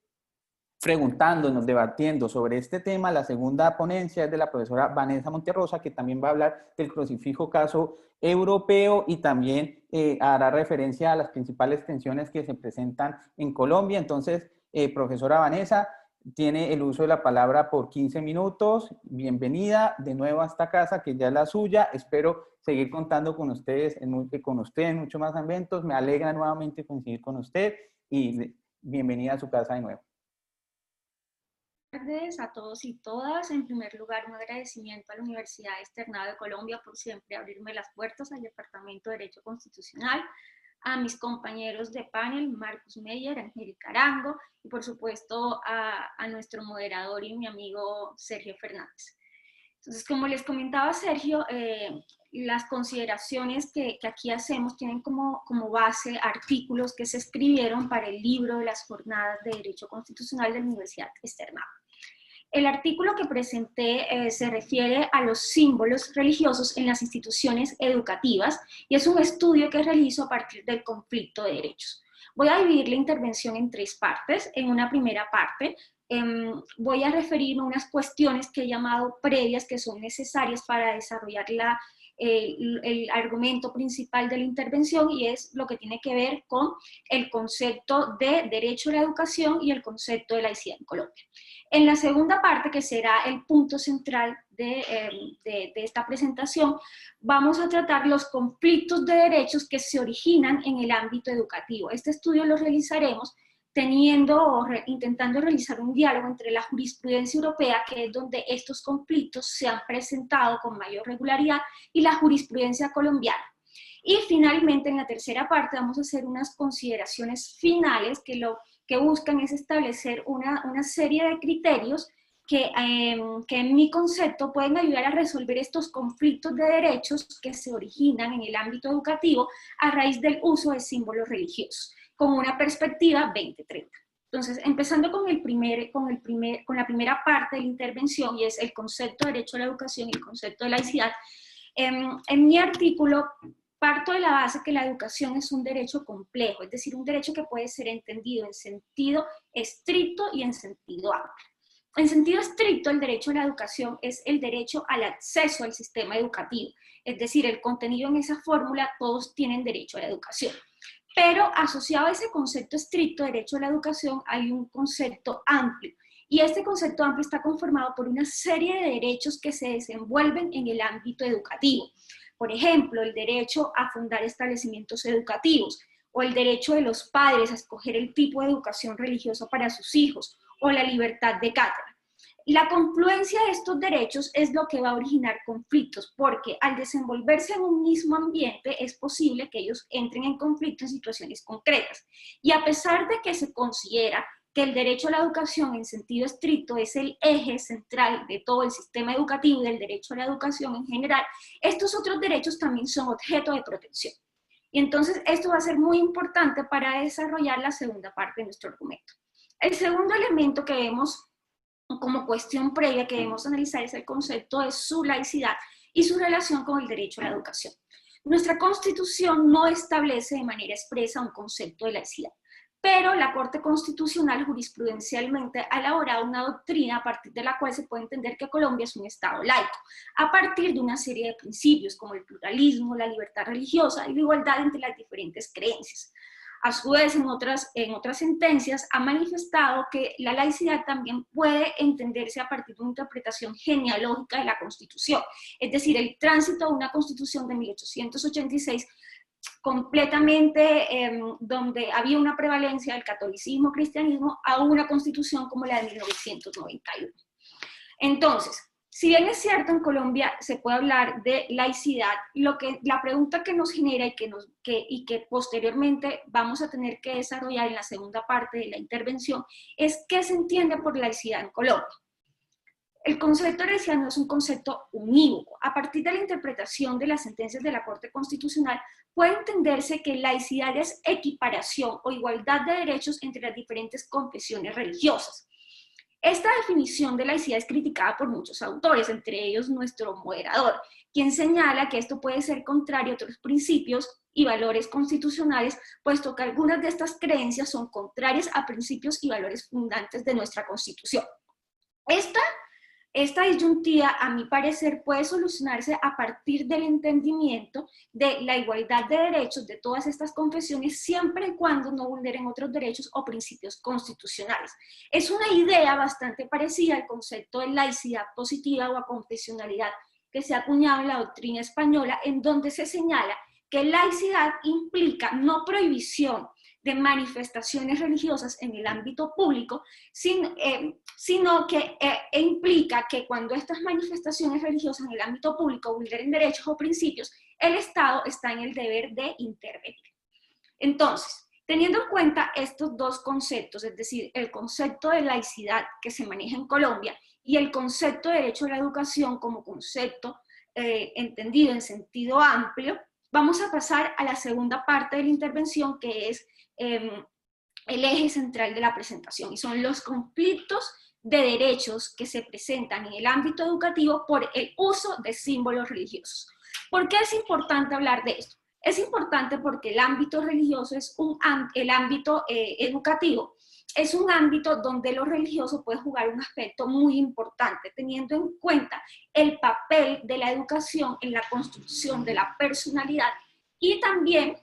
preguntándonos, debatiendo sobre este tema, la segunda ponencia es de la profesora Vanessa Monterrosa, que también va a hablar del crucifijo caso europeo y también hará referencia a las principales tensiones que se presentan en Colombia. Entonces, profesora Vanessa, tiene el uso de la palabra por 15 minutos. Bienvenida de nuevo a esta casa, que ya es la suya. Espero seguir contando con ustedes, en muchos más eventos. Me alegra nuevamente coincidir con usted y bienvenida a su casa de nuevo. Buenas tardes a todos y todas. En primer lugar, un agradecimiento a la Universidad Externado de Colombia por siempre abrirme las puertas al Departamento de Derecho Constitucional, a mis compañeros de panel, Marcus Meyer, Angélica Arango, y por supuesto a nuestro moderador y mi amigo Sergio Fernández. Entonces, como les comentaba Sergio, las consideraciones que aquí hacemos tienen como base artículos que se escribieron para el libro de las jornadas de Derecho Constitucional de la Universidad Externado. El artículo que presenté se refiere a los símbolos religiosos en las instituciones educativas y es un estudio que realizo a partir del conflicto de derechos. Voy a dividir la intervención en tres partes. En una primera parte voy a referirme a unas cuestiones que he llamado previas que son necesarias para desarrollar el argumento principal de la intervención y es lo que tiene que ver con el concepto de derecho a la educación y el concepto de laicidad en Colombia. En la segunda parte, que será el punto central de esta presentación, vamos a tratar los conflictos de derechos que se originan en el ámbito educativo. Este estudio lo realizaremos intentando realizar un diálogo entre la jurisprudencia europea, que es donde estos conflictos se han presentado con mayor regularidad, y la jurisprudencia colombiana. Y finalmente, en la tercera parte, vamos a hacer unas consideraciones finales que buscan es establecer una serie de criterios que en mi concepto pueden ayudar a resolver estos conflictos de derechos que se originan en el ámbito educativo a raíz del uso de símbolos religiosos, con una perspectiva 2030. Entonces, empezando con la primera parte de la intervención, y es el concepto de derecho a la educación y el concepto de laicidad. En mi artículo parto de la base que la educación es un derecho complejo, es decir, un derecho que puede ser entendido en sentido estricto y en sentido amplio. En sentido estricto, el derecho a la educación es el derecho al acceso al sistema educativo, es decir, el contenido en esa fórmula, todos tienen derecho a la educación. Pero asociado a ese concepto estricto, derecho a la educación, hay un concepto amplio. Y este concepto amplio está conformado por una serie de derechos que se desenvuelven en el ámbito educativo. Por ejemplo, el derecho a fundar establecimientos educativos, o el derecho de los padres a escoger el tipo de educación religiosa para sus hijos, o la libertad de cátedra. La confluencia de estos derechos es lo que va a originar conflictos, porque al desenvolverse en un mismo ambiente es posible que ellos entren en conflicto en situaciones concretas. Y a pesar de que se considera que el derecho a la educación en sentido estricto es el eje central de todo el sistema educativo y del derecho a la educación en general, estos otros derechos también son objeto de protección. Y entonces esto va a ser muy importante para desarrollar la segunda parte de nuestro argumento. El segundo elemento que vemos como cuestión previa que debemos analizar es el concepto de su laicidad y su relación con el derecho a la educación. Nuestra Constitución no establece de manera expresa un concepto de laicidad, pero la Corte Constitucional jurisprudencialmente ha elaborado una doctrina a partir de la cual se puede entender que Colombia es un Estado laico, a partir de una serie de principios como el pluralismo, la libertad religiosa y la igualdad entre las diferentes creencias. A su vez, en otras sentencias ha manifestado que la laicidad también puede entenderse a partir de una interpretación genealógica de la Constitución, es decir, el tránsito de una Constitución de 1886 completamente donde había una prevalencia del catolicismo, cristianismo, a una Constitución como la de 1991. Entonces, si bien es cierto, en Colombia se puede hablar de laicidad, la pregunta que nos genera y que posteriormente vamos a tener que desarrollar en la segunda parte de la intervención es ¿qué se entiende por laicidad en Colombia? El concepto de laicidad no es un concepto unívoco. A partir de la interpretación de las sentencias de la Corte Constitucional, puede entenderse que laicidad es equiparación o igualdad de derechos entre las diferentes confesiones religiosas. Esta definición de laicidad es criticada por muchos autores, entre ellos nuestro moderador, quien señala que esto puede ser contrario a otros principios y valores constitucionales, puesto que algunas de estas creencias son contrarias a principios y valores fundantes de nuestra Constitución. Esta disyuntiva, a mi parecer, puede solucionarse a partir del entendimiento de la igualdad de derechos de todas estas confesiones, siempre y cuando no vulneren otros derechos o principios constitucionales. Es una idea bastante parecida al concepto de laicidad positiva o aconfesionalidad que se ha acuñado en la doctrina española, en donde se señala que laicidad implica no prohibición de manifestaciones religiosas en el ámbito público, sino que implica que cuando estas manifestaciones religiosas en el ámbito público vulneren derechos o principios, el Estado está en el deber de intervenir. Entonces, teniendo en cuenta estos dos conceptos, es decir, el concepto de laicidad que se maneja en Colombia y el concepto de derecho a la educación como concepto entendido en sentido amplio, vamos a pasar a la segunda parte de la intervención, que es el eje central de la presentación, y son los conflictos de derechos que se presentan en el ámbito educativo por el uso de símbolos religiosos. ¿Por qué es importante hablar de esto? Es importante porque el ámbito religioso el ámbito educativo es un ámbito donde lo religioso puede jugar un aspecto muy importante, teniendo en cuenta el papel de la educación en la construcción de la personalidad y también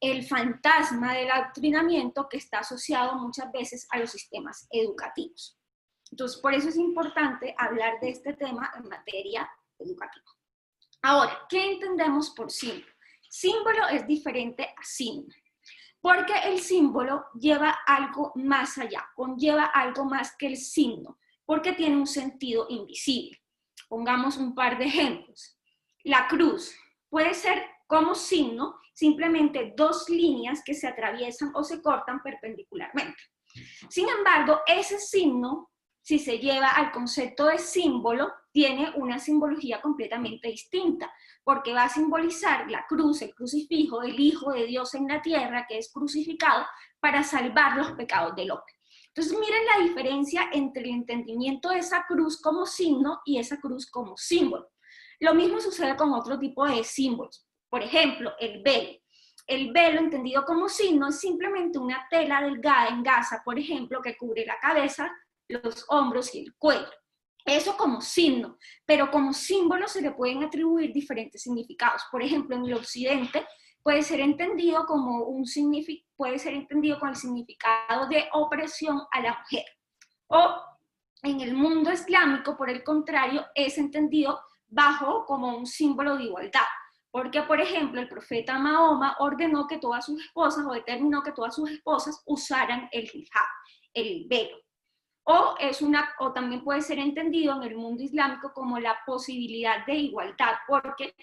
el fantasma del adoctrinamiento que está asociado muchas veces a los sistemas educativos. Entonces, por eso es importante hablar de este tema en materia educativa. Ahora, ¿qué entendemos por símbolo? Símbolo es diferente a signo, porque el símbolo lleva algo más allá, conlleva algo más que el signo, porque tiene un sentido invisible. Pongamos un par de ejemplos. La cruz puede ser como signo simplemente dos líneas que se atraviesan o se cortan perpendicularmente. Sin embargo, ese signo, si se lleva al concepto de símbolo, tiene una simbología completamente distinta, porque va a simbolizar la cruz, el crucifijo, el Hijo de Dios en la tierra, que es crucificado para salvar los pecados del hombre. Entonces, miren la diferencia entre el entendimiento de esa cruz como signo y esa cruz como símbolo. Lo mismo sucede con otro tipo de símbolos. Por ejemplo, el velo. El velo, entendido como signo, es simplemente una tela delgada en gasa, por ejemplo, que cubre la cabeza, los hombros y el cuello. Eso como signo, pero como símbolo se le pueden atribuir diferentes significados. Por ejemplo, en el occidente puede ser entendido como puede ser entendido con el significado de opresión a la mujer. O en el mundo islámico, por el contrario, es entendido como un símbolo de igualdad. Porque, por ejemplo, el profeta Mahoma ordenó que todas sus esposas, o determinó que todas sus esposas usaran el hijab, el velo. O también puede ser entendido en el mundo islámico como la posibilidad de igualdad, porque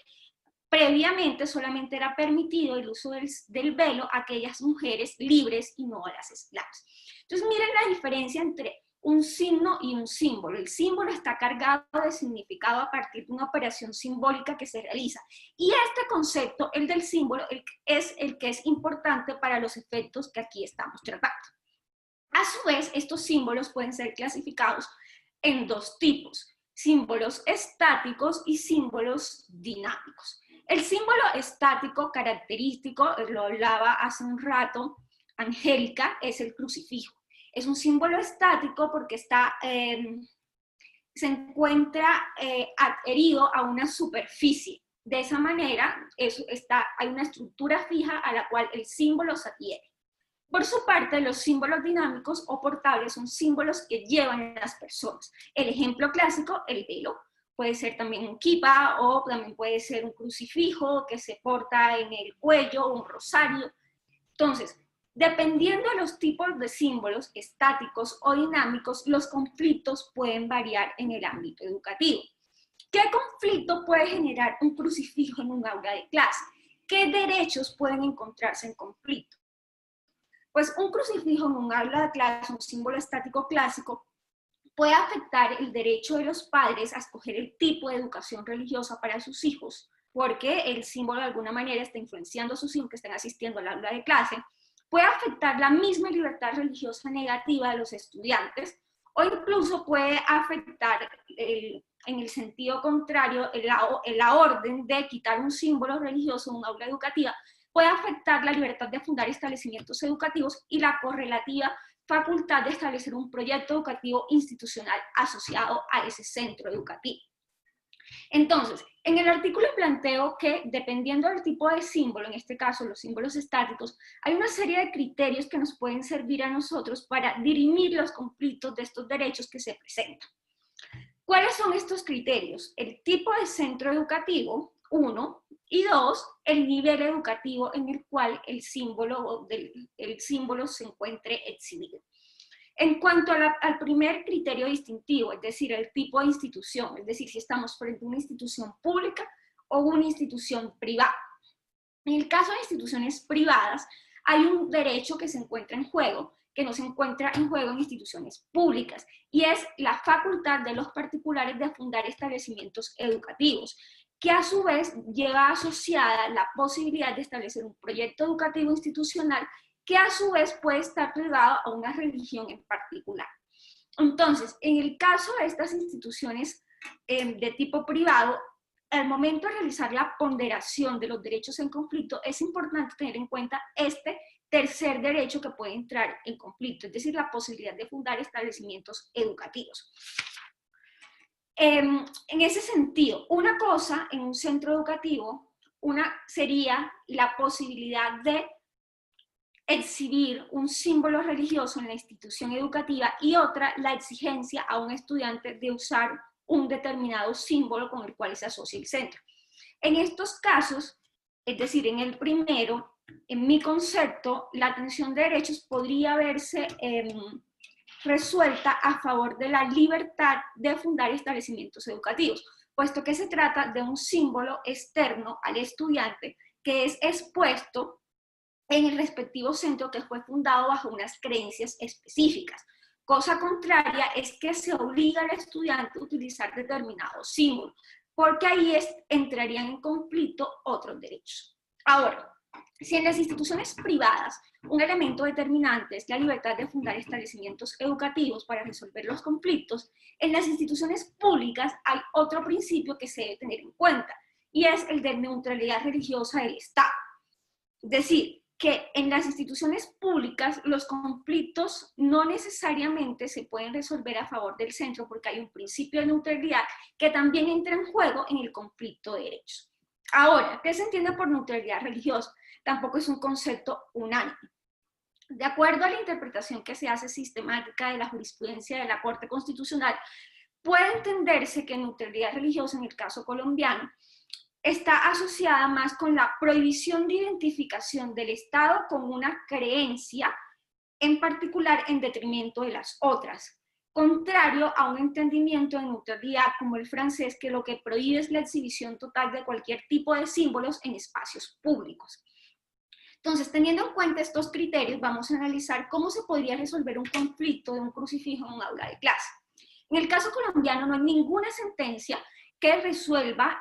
Previamente solamente era permitido el uso del velo a aquellas mujeres libres y no a las esclavas. Entonces miren la diferencia entre un signo y un símbolo. El símbolo está cargado de significado a partir de una operación simbólica que se realiza. Y este concepto, el del símbolo, es el que es importante para los efectos que aquí estamos tratando. A su vez, estos símbolos pueden ser clasificados en dos tipos: símbolos estáticos y símbolos dinámicos. El símbolo estático característico, lo hablaba hace un rato Angélica, es el crucifijo. Es un símbolo estático porque se encuentra adherido a una superficie. De esa manera hay una estructura fija a la cual el símbolo se adhiere. Por su parte, los símbolos dinámicos o portables son símbolos que llevan las personas. El ejemplo clásico, el velo. Puede ser también un kipa o también puede ser un crucifijo que se porta en el cuello o un rosario. Entonces, dependiendo de los tipos de símbolos estáticos o dinámicos, los conflictos pueden variar en el ámbito educativo. ¿Qué conflicto puede generar un crucifijo en un aula de clase? ¿Qué derechos pueden encontrarse en conflicto? Pues un crucifijo en un aula de clase, un símbolo estático clásico, puede afectar el derecho de los padres a escoger el tipo de educación religiosa para sus hijos, porque el símbolo de alguna manera está influenciando a sus hijos que están asistiendo al aula de clase. Puede afectar la misma libertad religiosa negativa de los estudiantes, o incluso puede afectar en el sentido contrario la orden de quitar un símbolo religioso en un aula educativa, puede afectar la libertad de fundar establecimientos educativos y la correlativa facultad de establecer un proyecto educativo institucional asociado a ese centro educativo. Entonces, en el artículo planteo que, dependiendo del tipo de símbolo, en este caso los símbolos estáticos, hay una serie de criterios que nos pueden servir a nosotros para dirimir los conflictos de estos derechos que se presentan. ¿Cuáles son estos criterios? El tipo de centro educativo, 1, y 2, el nivel educativo en el cual el símbolo se encuentre exhibido. En cuanto al primer criterio distintivo, es decir, el tipo de institución, es decir, si estamos frente a una institución pública o una institución privada. En el caso de instituciones privadas, hay un derecho que se encuentra en juego, que no se encuentra en juego en instituciones públicas, y es la facultad de los particulares de fundar establecimientos educativos, que a su vez lleva asociada la posibilidad de establecer un proyecto educativo institucional que a su vez puede estar ligado a una religión en particular. Entonces, en el caso de estas instituciones de tipo privado, al momento de realizar la ponderación de los derechos en conflicto, es importante tener en cuenta este tercer derecho que puede entrar en conflicto, es decir, la posibilidad de fundar establecimientos educativos. En ese sentido, una cosa en un centro educativo, sería la posibilidad de exhibir un símbolo religioso en la institución educativa, y otra, la exigencia a un estudiante de usar un determinado símbolo con el cual se asocia el centro. En estos casos, es decir, en el primero, en mi concepto, la atención de derechos podría verse resuelta a favor de la libertad de fundar establecimientos educativos, puesto que se trata de un símbolo externo al estudiante que es expuesto en el respectivo centro que fue fundado bajo unas creencias específicas. Cosa contraria es que se obliga al estudiante a utilizar determinados símbolos, porque ahí entrarían en conflicto otros derechos. Ahora, si en las instituciones privadas un elemento determinante es la libertad de fundar establecimientos educativos para resolver los conflictos, en las instituciones públicas hay otro principio que se debe tener en cuenta, y es el de neutralidad religiosa del Estado. Es decir, que en las instituciones públicas los conflictos no necesariamente se pueden resolver a favor del centro, porque hay un principio de neutralidad que también entra en juego en el conflicto de derechos. Ahora, ¿qué se entiende por neutralidad religiosa? Tampoco es un concepto unánime. De acuerdo a la interpretación que se hace sistemática de la jurisprudencia de la Corte Constitucional, puede entenderse que neutralidad religiosa en el caso colombiano está asociada más con la prohibición de identificación del Estado con una creencia en particular en detrimento de las otras. contrario a un entendimiento de neutralidad como el francés, que lo que prohíbe es la exhibición total de cualquier tipo de símbolos en espacios públicos. Entonces, teniendo en cuenta estos criterios, vamos a analizar cómo se podría resolver un conflicto de un crucifijo en un aula de clase. En el caso colombiano no hay ninguna sentencia que resuelva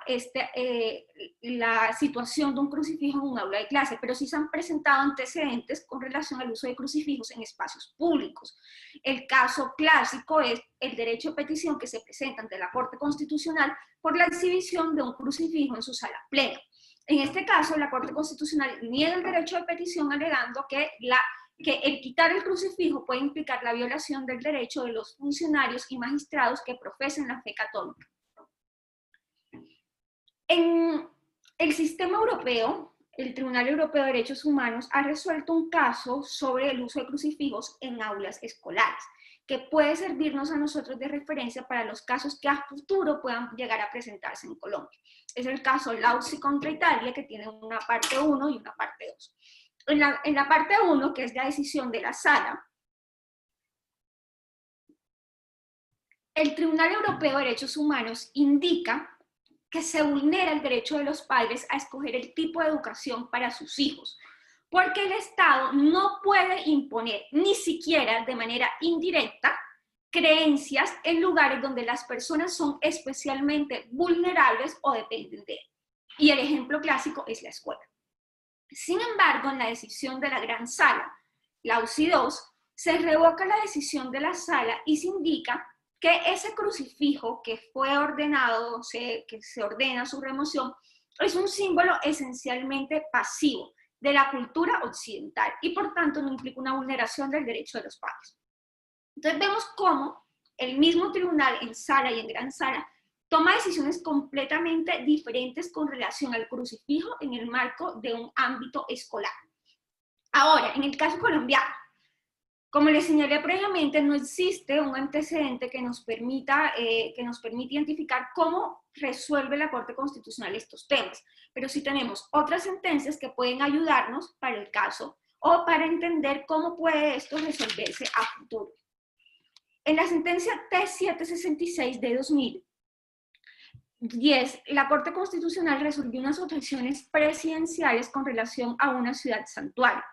la situación de un crucifijo en un aula de clase, pero sí se han presentado antecedentes con relación al uso de crucifijos en espacios públicos. El caso clásico es el derecho de petición que se presenta ante la Corte Constitucional por la exhibición de un crucifijo en su sala plena. En este caso, la Corte Constitucional niega el derecho de petición alegando que el quitar el crucifijo puede implicar la violación del derecho de los funcionarios y magistrados que profesen la fe católica. En el sistema europeo, el Tribunal Europeo de Derechos Humanos ha resuelto un caso sobre el uso de crucifijos en aulas escolares, que puede servirnos a nosotros de referencia para los casos que a futuro puedan llegar a presentarse en Colombia. Es el caso Lauzi contra Italia, que tiene una parte 1 y una parte 2. En la parte 1, que es la decisión de la sala, el Tribunal Europeo de Derechos Humanos indica que se vulnera el derecho de los padres a escoger el tipo de educación para sus hijos, porque el Estado no puede imponer, ni siquiera de manera indirecta, creencias en lugares donde las personas son especialmente vulnerables o dependen de él. Y el ejemplo clásico es la escuela. Sin embargo, en la decisión de la Gran Sala, Lauzi 2, se revoca la decisión de la Sala y se indica que ese crucifijo que fue ordenado, que se ordena su remoción, es un símbolo esencialmente pasivo de la cultura occidental y por tanto no implica una vulneración del derecho de los padres. Entonces vemos cómo el mismo tribunal en sala y en gran sala toma decisiones completamente diferentes con relación al crucifijo en el marco de un ámbito escolar. Ahora, en el caso colombiano, como les señalé previamente, no existe un antecedente que nos permita identificar cómo resuelve la Corte Constitucional estos temas, pero sí tenemos otras sentencias que pueden ayudarnos para el caso o para entender cómo puede esto resolverse a futuro. En la sentencia T766 de 2010, la Corte Constitucional resolvió unas objeciones presidenciales con relación a una ciudad santuario.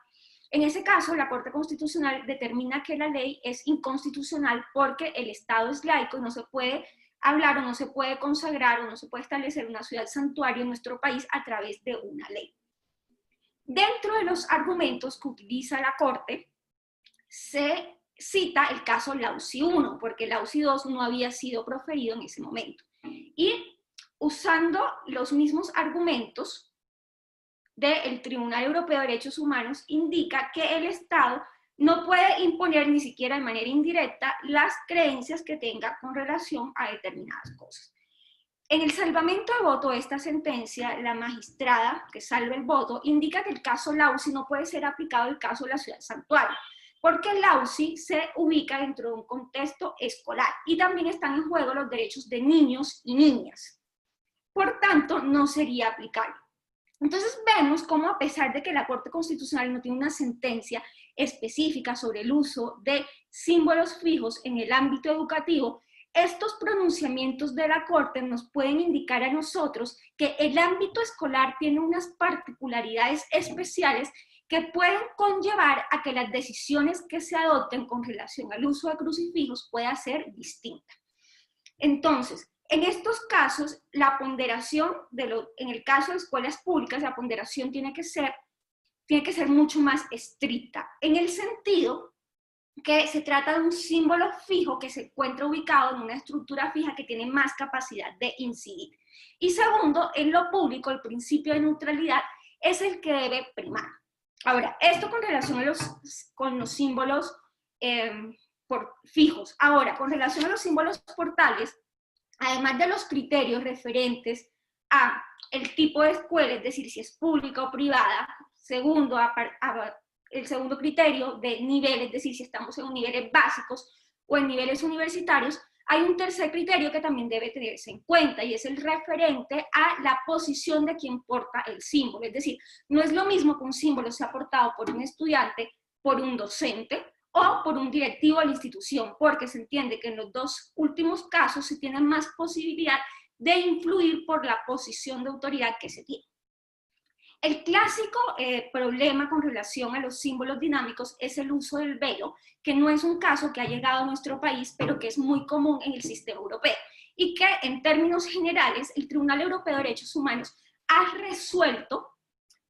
En ese caso, la Corte Constitucional determina que la ley es inconstitucional porque el Estado es laico y no se puede hablar o no se puede consagrar o no se puede establecer una ciudad santuario en nuestro país a través de una ley. Dentro de los argumentos que utiliza la Corte, se cita el caso Lauzi 1, porque Lauzi 2 no había sido proferido en ese momento. Y usando los mismos argumentos del Tribunal Europeo de Derechos Humanos, indica que el Estado no puede imponer ni siquiera de manera indirecta las creencias que tenga con relación a determinadas cosas. En el salvamento de voto de esta sentencia, la magistrada que salva el voto indica que el caso Lauzi no puede ser aplicado al caso de la ciudad santuario, porque Lauzi se ubica dentro de un contexto escolar y también están en juego los derechos de niños y niñas. Por tanto, no sería aplicable. Entonces vemos cómo, a pesar de que la Corte Constitucional no tiene una sentencia específica sobre el uso de símbolos fijos en el ámbito educativo, estos pronunciamientos de la Corte nos pueden indicar a nosotros que el ámbito escolar tiene unas particularidades especiales que pueden conllevar a que las decisiones que se adopten con relación al uso de crucifijos pueda ser distinta. Entonces, en estos casos, la ponderación, en el caso de escuelas públicas, la ponderación tiene que ser mucho más estricta, en el sentido que se trata de un símbolo fijo que se encuentra ubicado en una estructura fija que tiene más capacidad de incidir. Y segundo, en lo público, el principio de neutralidad es el que debe primar. Ahora, esto con relación a con los símbolos fijos. Ahora, con relación a los símbolos portales, además de los criterios referentes a el tipo de escuela, es decir, si es pública o privada, el segundo criterio de nivel, es decir, si estamos en niveles básicos o en niveles universitarios, hay un tercer criterio que también debe tenerse en cuenta y es el referente a la posición de quien porta el símbolo. Es decir, no es lo mismo que un símbolo sea portado por un estudiante, por un docente o por un directivo de la institución, porque se entiende que en los dos últimos casos se tiene más posibilidad de influir por la posición de autoridad que se tiene. El clásico problema con relación a los símbolos dinámicos es el uso del velo, que no es un caso que ha llegado a nuestro país, pero que es muy común en el sistema europeo, y que en términos generales el Tribunal Europeo de Derechos Humanos ha resuelto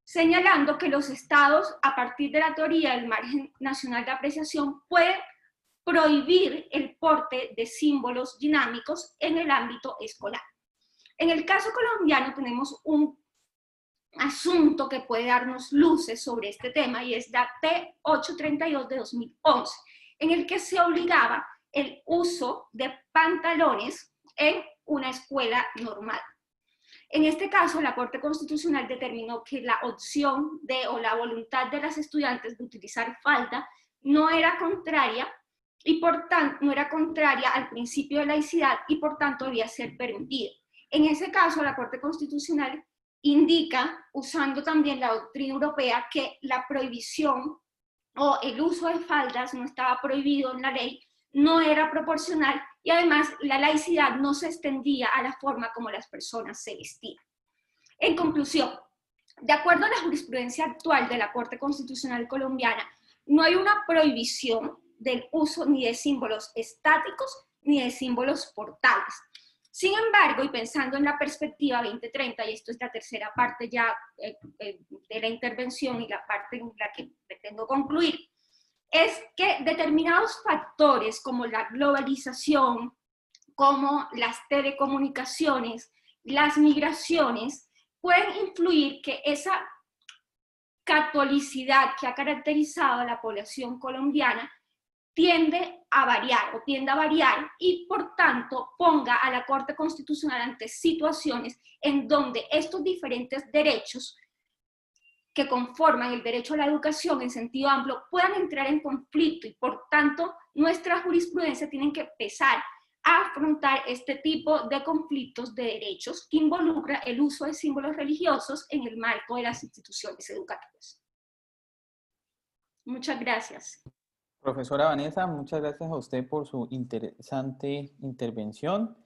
señalando que los estados, a partir de la teoría del margen nacional de apreciación, pueden prohibir el porte de símbolos dinámicos en el ámbito escolar. En el caso colombiano tenemos un asunto que puede darnos luces sobre este tema, y es la P832 de 2011, en el que se obligaba el uso de pantalones en una escuela normal. En este caso, la Corte Constitucional determinó que la opción o la voluntad de las estudiantes de utilizar falda no era contraria y por tanto no era contraria al principio de laicidad y por tanto debía ser permitida. En ese caso, la Corte Constitucional indica, usando también la doctrina europea, que la prohibición o el uso de faldas no estaba prohibido en la ley, no era proporcional y además la laicidad no se extendía a la forma como las personas se vestían. En conclusión, de acuerdo a la jurisprudencia actual de la Corte Constitucional colombiana, no hay una prohibición del uso ni de símbolos estáticos ni de símbolos portales. Sin embargo, y pensando en la perspectiva 2030, y esto es la tercera parte ya de la intervención y la parte en la que pretendo concluir, es que determinados factores como la globalización, como las telecomunicaciones, las migraciones, pueden influir que esa catolicidad que ha caracterizado a la población colombiana tiende a variar y por tanto ponga a la Corte Constitucional ante situaciones en donde estos diferentes derechos que conforman el derecho a la educación en sentido amplio puedan entrar en conflicto y por tanto nuestra jurisprudencia tiene que empezar a afrontar este tipo de conflictos de derechos que involucra el uso de símbolos religiosos en el marco de las instituciones educativas. Muchas gracias. Profesora Vanessa, muchas gracias a usted por su interesante intervención.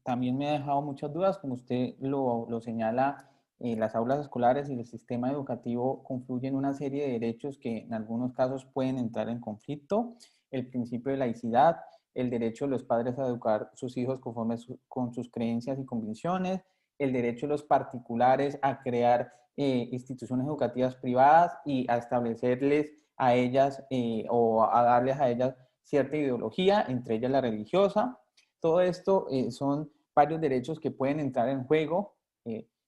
También me ha dejado muchas dudas, como usted lo señala. Las aulas escolares y el sistema educativo confluyen en una serie de derechos que en algunos casos pueden entrar en conflicto. El principio de laicidad, el derecho de los padres a educar a sus hijos conforme con sus creencias y convicciones, el derecho de los particulares a crear instituciones educativas privadas y a establecerles a ellas o a darles a ellas cierta ideología, entre ellas la religiosa. Todo esto son varios derechos que pueden entrar en juego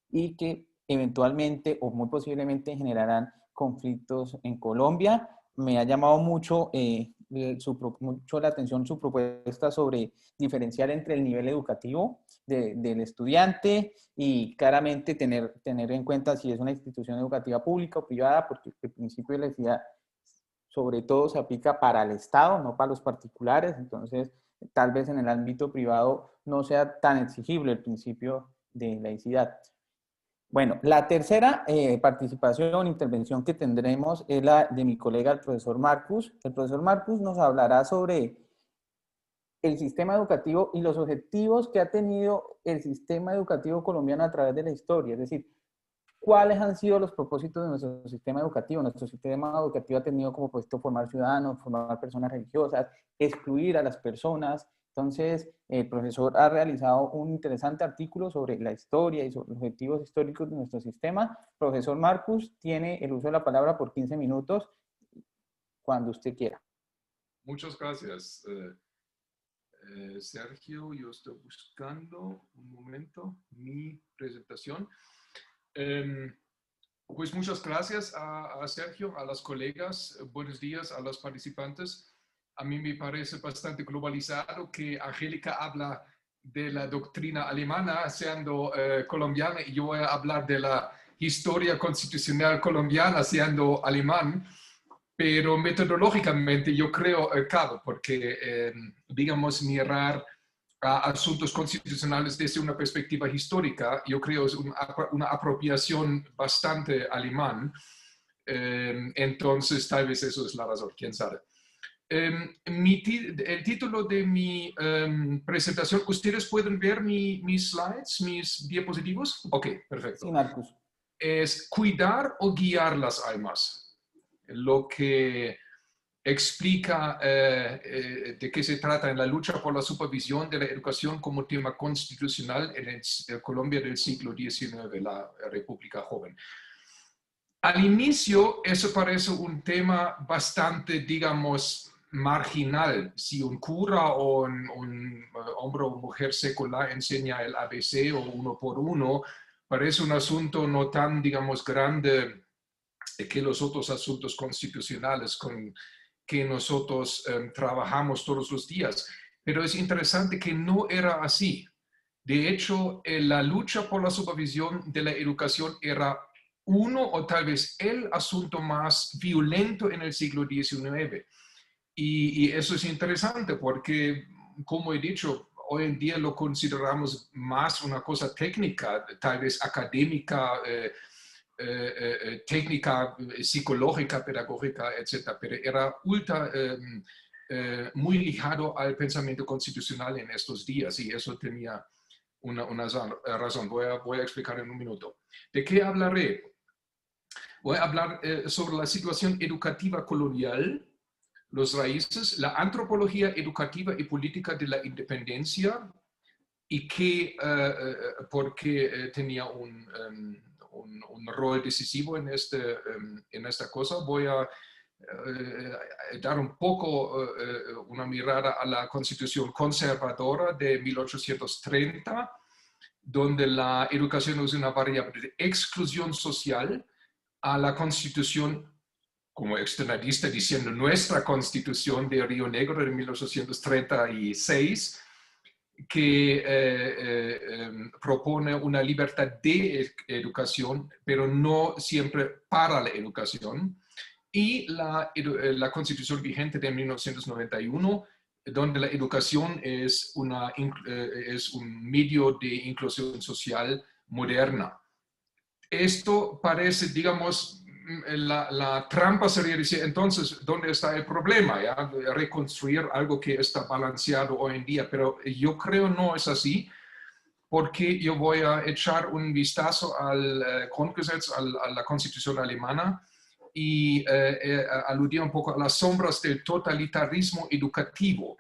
y que eventualmente o muy posiblemente generarán conflictos en Colombia. Me ha llamado mucho la atención su propuesta sobre diferenciar entre el nivel educativo del estudiante y claramente tener en cuenta si es una institución educativa pública o privada, porque el principio de laicidad sobre todo se aplica para el Estado, no para los particulares. Entonces, tal vez en el ámbito privado no sea tan exigible el principio de laicidad. Bueno, la tercera intervención que tendremos es la de mi colega, el profesor Marcus. El profesor Marcus nos hablará sobre el sistema educativo y los objetivos que ha tenido el sistema educativo colombiano a través de la historia. Es decir, ¿cuáles han sido los propósitos de nuestro sistema educativo? Nuestro sistema educativo ha tenido como propósito formar ciudadanos, formar personas religiosas, excluir a las personas. Entonces, el profesor ha realizado un interesante artículo sobre la historia y sobre los objetivos históricos de nuestro sistema. Profesor Marcus, tiene el uso de la palabra por 15 minutos, cuando usted quiera. Muchas gracias, Sergio. Yo estoy buscando un momento mi presentación. Pues muchas gracias a Sergio, a las colegas. Buenos días a los participantes. A mí me parece bastante globalizado que Angélica habla de la doctrina alemana siendo colombiana y yo voy a hablar de la historia constitucional colombiana siendo alemán, pero metodológicamente yo creo, claro, porque digamos mirar a asuntos constitucionales desde una perspectiva histórica, yo creo es una apropiación bastante alemán, entonces tal vez eso es la razón, quién sabe. El título de mi presentación, ¿ustedes pueden ver mis slides, mis diapositivos? Ok, perfecto. Sí, Marcus. Es cuidar o guiar las almas. Lo que explica de qué se trata en la lucha por la supervisión de la educación como tema constitucional en el Colombia del siglo XIX, la República Joven. Al inicio, eso parece un tema bastante, digamos, marginal. Si un cura o un hombre o mujer secular enseña el ABC o uno por uno, parece un asunto no tan, digamos, grande que los otros asuntos constitucionales con que nosotros trabajamos todos los días. Pero es interesante que no era así. De hecho, la lucha por la supervisión de la educación era uno o tal vez el asunto más violento en el siglo XIX. Y eso es interesante porque, como he dicho, hoy en día lo consideramos más una cosa técnica, tal vez académica, técnica, psicológica, pedagógica, etc. Pero era muy ligado al pensamiento constitucional en estos días y eso tenía una razón. Voy a explicar en un minuto. ¿De qué hablaré? Voy a hablar sobre la situación educativa colonial, los raíces, la antropología educativa y política de la independencia y por qué tenía un rol decisivo en esta cosa. Voy a dar un poco una mirada a la Constitución conservadora de 1830, donde la educación es una variable de exclusión social, a la Constitución como externalista diciendo nuestra Constitución de Río Negro de 1836, que propone una libertad de educación, pero no siempre para la educación, y la Constitución vigente de 1991, donde la educación es un medio de inclusión social moderna. Esto parece, digamos, la trampa sería decir, entonces, ¿dónde está el problema? ¿Ya? Reconstruir algo que está balanceado hoy en día, pero yo creo no es así, porque yo voy a echar un vistazo al Grundgesetz, a la Constitución alemana, y aludir un poco a las sombras del totalitarismo educativo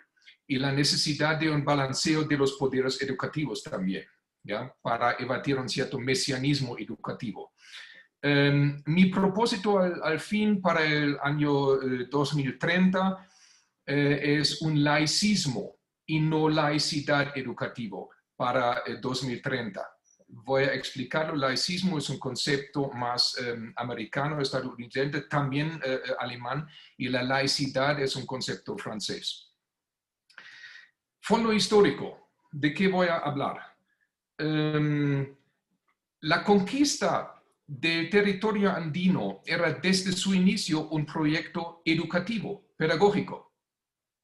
y la necesidad de un balanceo de los poderes educativos también, ¿ya? Para evadir un cierto mesianismo educativo. Mi propósito al fin para el año 2030 es un laicismo y no laicidad educativo para 2030. Voy a explicarlo. Laicismo es un concepto más americano, estadounidense, también alemán, y la laicidad es un concepto francés. Fondo histórico. ¿De qué voy a hablar? La conquista del territorio andino era desde su inicio un proyecto educativo, pedagógico.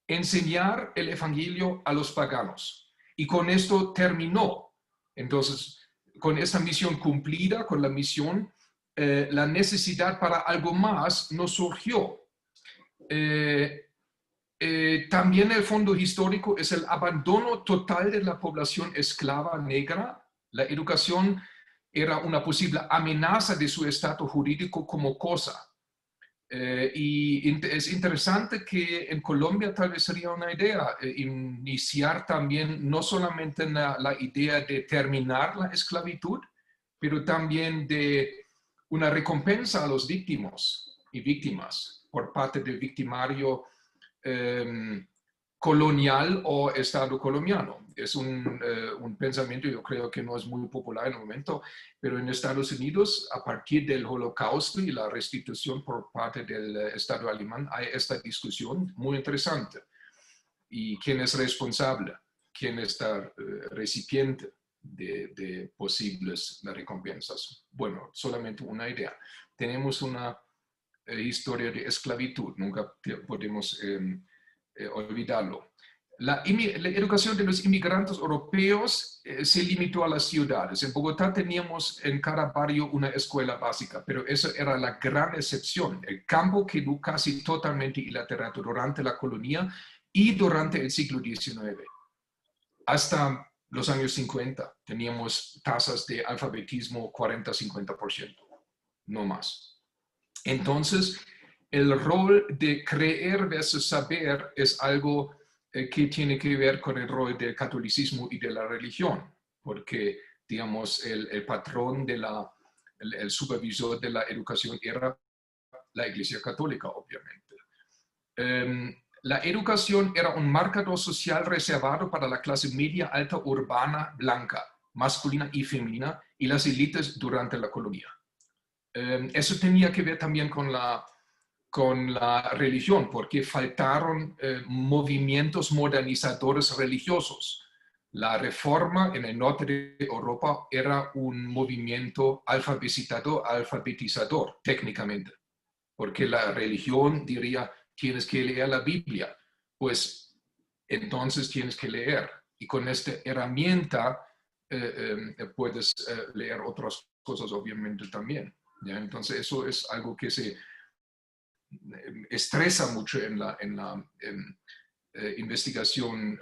Enseñar el evangelio a los paganos. Y con esto terminó. Entonces, con esta misión cumplida, con la misión, la necesidad para algo más no surgió. También el fondo histórico es el abandono total de la población esclava negra. La educación era una posible amenaza de su estatus jurídico como cosa. Y es interesante que en Colombia tal vez sería una idea iniciar también no solamente la idea de terminar la esclavitud, pero también de una recompensa a los víctimas y víctimas por parte del victimario colonial o Estado colombiano. Es un pensamiento, yo creo que no es muy popular en el momento, pero en Estados Unidos, a partir del Holocausto y la restitución por parte del Estado alemán, hay esta discusión muy interesante. ¿Y quién es responsable? ¿Quién está recipiente de posibles recompensas? Bueno, solamente una idea. Tenemos una historia de esclavitud, nunca podemos olvidarlo. La educación de los inmigrantes europeos se limitó a las ciudades. En Bogotá teníamos en cada barrio una escuela básica, pero eso era la gran excepción. El campo quedó casi totalmente iliterado durante la colonia y durante el siglo XIX. Hasta los años 50 teníamos tasas de alfabetismo 40-50%, no más. Entonces, el rol de creer versus saber es algo que tiene que ver con el rol del catolicismo y de la religión, porque, digamos, el patrón el supervisor de la educación era la Iglesia Católica, obviamente. La educación era un marcador social reservado para la clase media alta urbana blanca, masculina y femenina, y las élites durante la colonia. Eso tenía que ver también con la religión, porque faltaron movimientos modernizadores religiosos. La reforma en el norte de Europa era un movimiento alfabetizador técnicamente, porque la religión diría, tienes que leer la Biblia, pues entonces tienes que leer. Y con esta herramienta puedes leer otras cosas obviamente también. ¿Ya? Entonces eso es algo que se estresa mucho en la investigación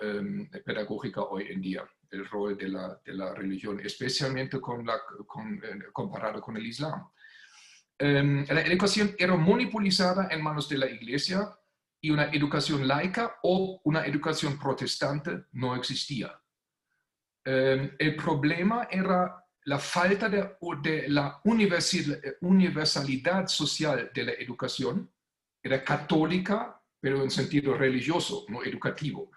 pedagógica hoy en día, el rol de la religión, especialmente comparado con el Islam. La educación era monopolizada en manos de la Iglesia y una educación laica o una educación protestante no existía. El problema era la falta de la universalidad social de la educación. Era católica, pero en sentido religioso, no educativo.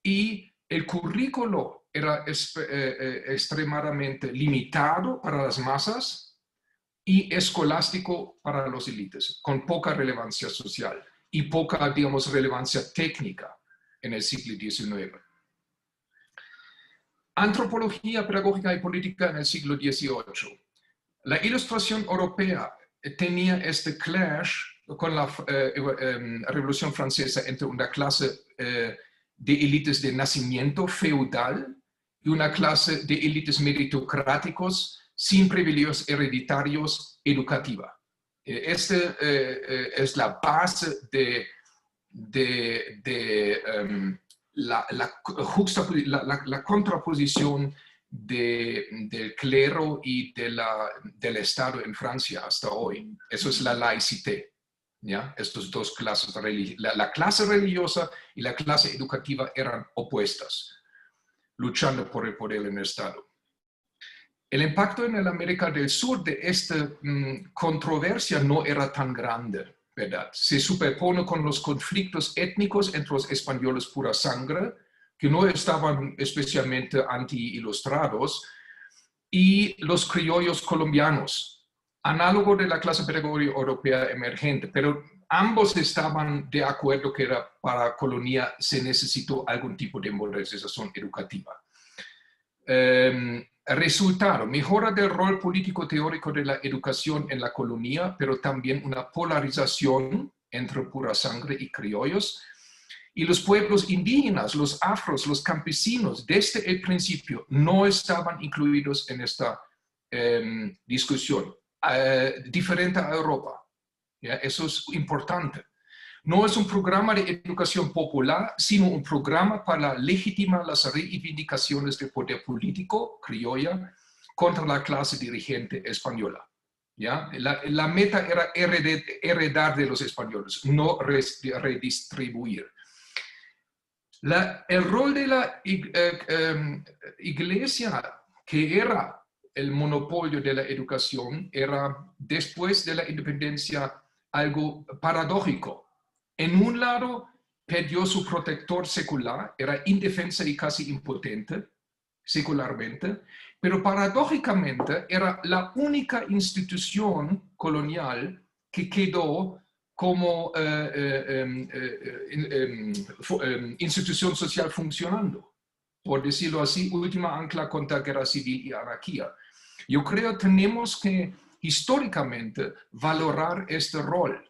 Y el currículo era extremadamente limitado para las masas y escolástico para los élites, con poca relevancia social y poca, digamos, relevancia técnica en el siglo XIX. Antropología pedagógica y política en el siglo XVIII. La Ilustración europea tenía este clash con la Revolución Francesa entre una clase de élites de nacimiento feudal y una clase de élites meritocráticos sin privilegios hereditarios educativa. Esta es la base de la contraposición del clero y del Estado en Francia hasta hoy. Eso es la laicité. ¿Ya? Estos dos clases, la clase religiosa y la clase educativa eran opuestas, luchando por el poder en el Estado. El impacto en el América del Sur de esta controversia no era tan grande, ¿verdad? Se superpone con los conflictos étnicos entre los españoles pura sangre, que no estaban especialmente anti-ilustrados, y los criollos colombianos, análogo de la clase pedagógica europea emergente, pero ambos estaban de acuerdo que para colonia se necesitó algún tipo de modernización educativa. Resultado, mejora del rol político-teórico de la educación en la colonia, pero también una polarización entre pura sangre y criollos. Y los pueblos indígenas, los afros, los campesinos, desde el principio no estaban incluidos en esta discusión. Diferente a Europa. ¿Ya? Eso es importante. No es un programa de educación popular, sino un programa para legitimar las reivindicaciones del poder político criolla contra la clase dirigente española. ¿Ya? La meta era heredar de los españoles, no redistribuir. El rol de la Iglesia, que era el monopolio de la educación, era después de la independencia algo paradójico. En un lado, perdió su protector secular, era indefensa y casi impotente, secularmente, pero paradójicamente era la única institución colonial que quedó como institución social funcionando. Por decirlo así, última ancla contra guerra civil y anarquía. Yo creo que tenemos que históricamente valorar este rol.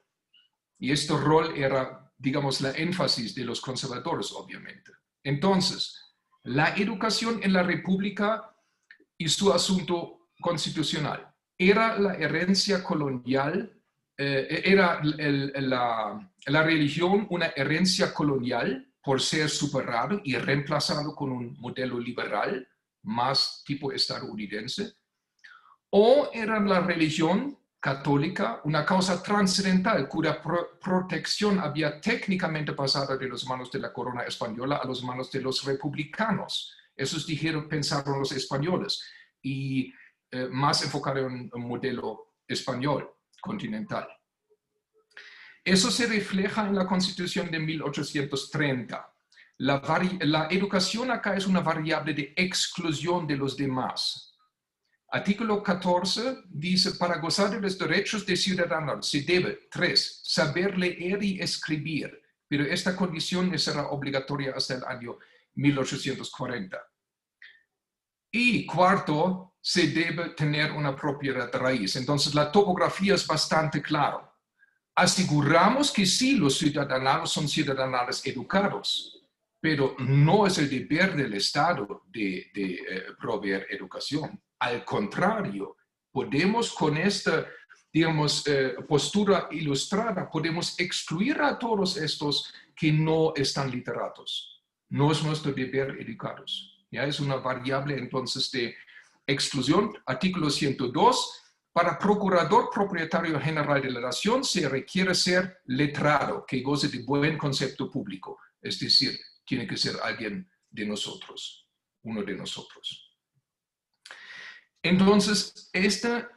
Y este rol era, digamos, la énfasis de los conservadores, obviamente. Entonces, la educación en la República y su asunto constitucional. ¿Era la herencia colonial, era la religión una herencia colonial por ser superado y reemplazado con un modelo liberal más tipo estadounidense? ¿O era la religión católica una causa trascendental cuya protección había técnicamente pasado de las manos de la corona española a las manos de los republicanos? Esos pensaron los españoles y más enfocado en un modelo español continental. Eso se refleja en la Constitución de 1830. La educación acá es una variable de exclusión de los demás. Artículo 14 dice, para gozar de los derechos de ciudadano se debe, 3, saber leer y escribir, pero esta condición será obligatoria hasta el año 1840. Y cuarto, se debe tener una propiedad raíz. Entonces la topografía es bastante clara. Aseguramos que sí, los ciudadanos son ciudadanos educados, pero no es el deber del Estado de proveer educación. Al contrario, podemos con esta, digamos, postura ilustrada, podemos excluir a todos estos que no están literatos. No es nuestro deber educarlos. ¿Ya? Es una variable entonces de exclusión. Artículo 102. Para procurador propietario general de la nación se requiere ser letrado, que goce de buen concepto público. Es decir, tiene que ser alguien de nosotros, uno de nosotros. Entonces, este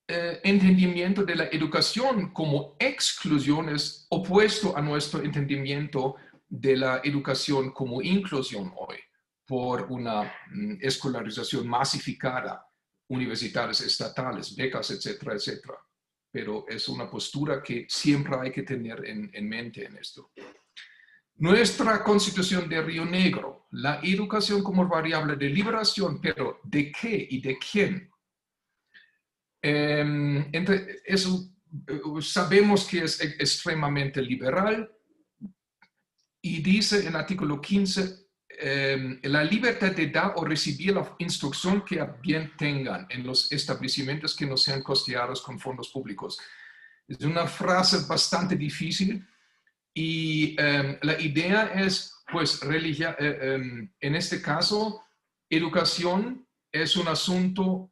entendimiento de la educación como exclusión es opuesto a nuestro entendimiento de la educación como inclusión hoy, por una escolarización masificada, universidades estatales, becas, etcétera, etcétera. Pero es una postura que siempre hay que tener en mente en esto. Nuestra Constitución de Río Negro, la educación como variable de liberación, pero ¿de qué y de quién? Eso sabemos que es extremadamente liberal y dice en el artículo 15, la libertad de dar o recibir la instrucción que a bien tengan en los establecimientos que no sean costeados con fondos públicos. Es una frase bastante difícil y la idea es, pues, en este caso, educación es un asunto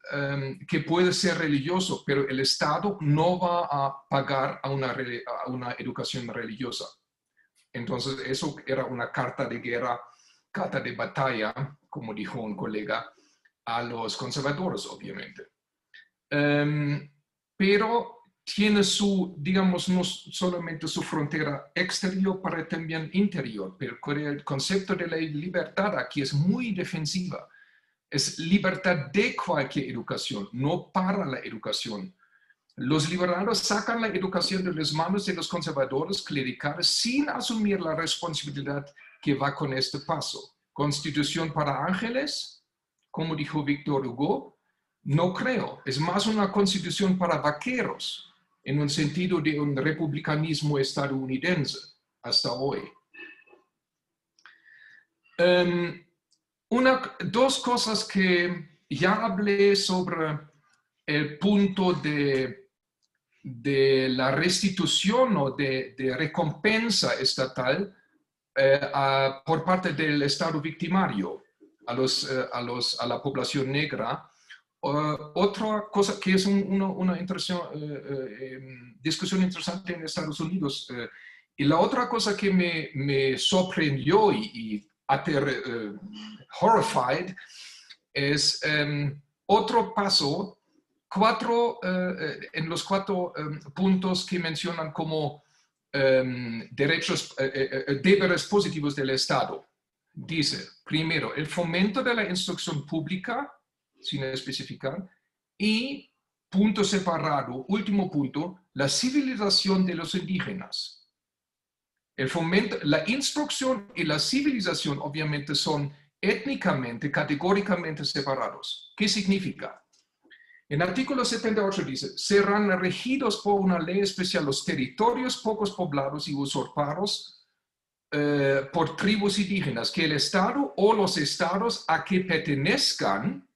que puede ser religioso, pero el Estado no va a pagar a una educación religiosa. Entonces, eso era una carta de guerra, carta de batalla, como dijo un colega, a los conservadores, obviamente. Pero tiene su, digamos, no solamente su frontera exterior, pero también interior. Pero el concepto de la libertad aquí es muy defensiva. Es libertad de cualquier educación, no para la educación. Los liberales sacan la educación de las manos de los conservadores clericales sin asumir la responsabilidad que va con este paso. Constitución para ángeles, como dijo Víctor Hugo, no creo. Es más una constitución para vaqueros, en un sentido de un republicanismo estadounidense hasta hoy. Dos cosas que ya hablé sobre el punto de la restitución o de recompensa estatal por parte del Estado victimario a la población negra. Otra cosa que es una discusión interesante en Estados Unidos. Y la otra cosa que me sorprendió y horrified es otro paso, en los 4 puntos que mencionan como deberes positivos del Estado. Dice, primero, el fomento de la instrucción pública, sin especificar, y punto separado, último punto, la civilización de los indígenas. El fomento, la instrucción y la civilización obviamente son étnicamente, categóricamente separados. ¿Qué significa? En artículo 78 dice, serán regidos por una ley especial los territorios pocos poblados y usurpados por tribus indígenas, que el Estado o los estados a que pertenezcan,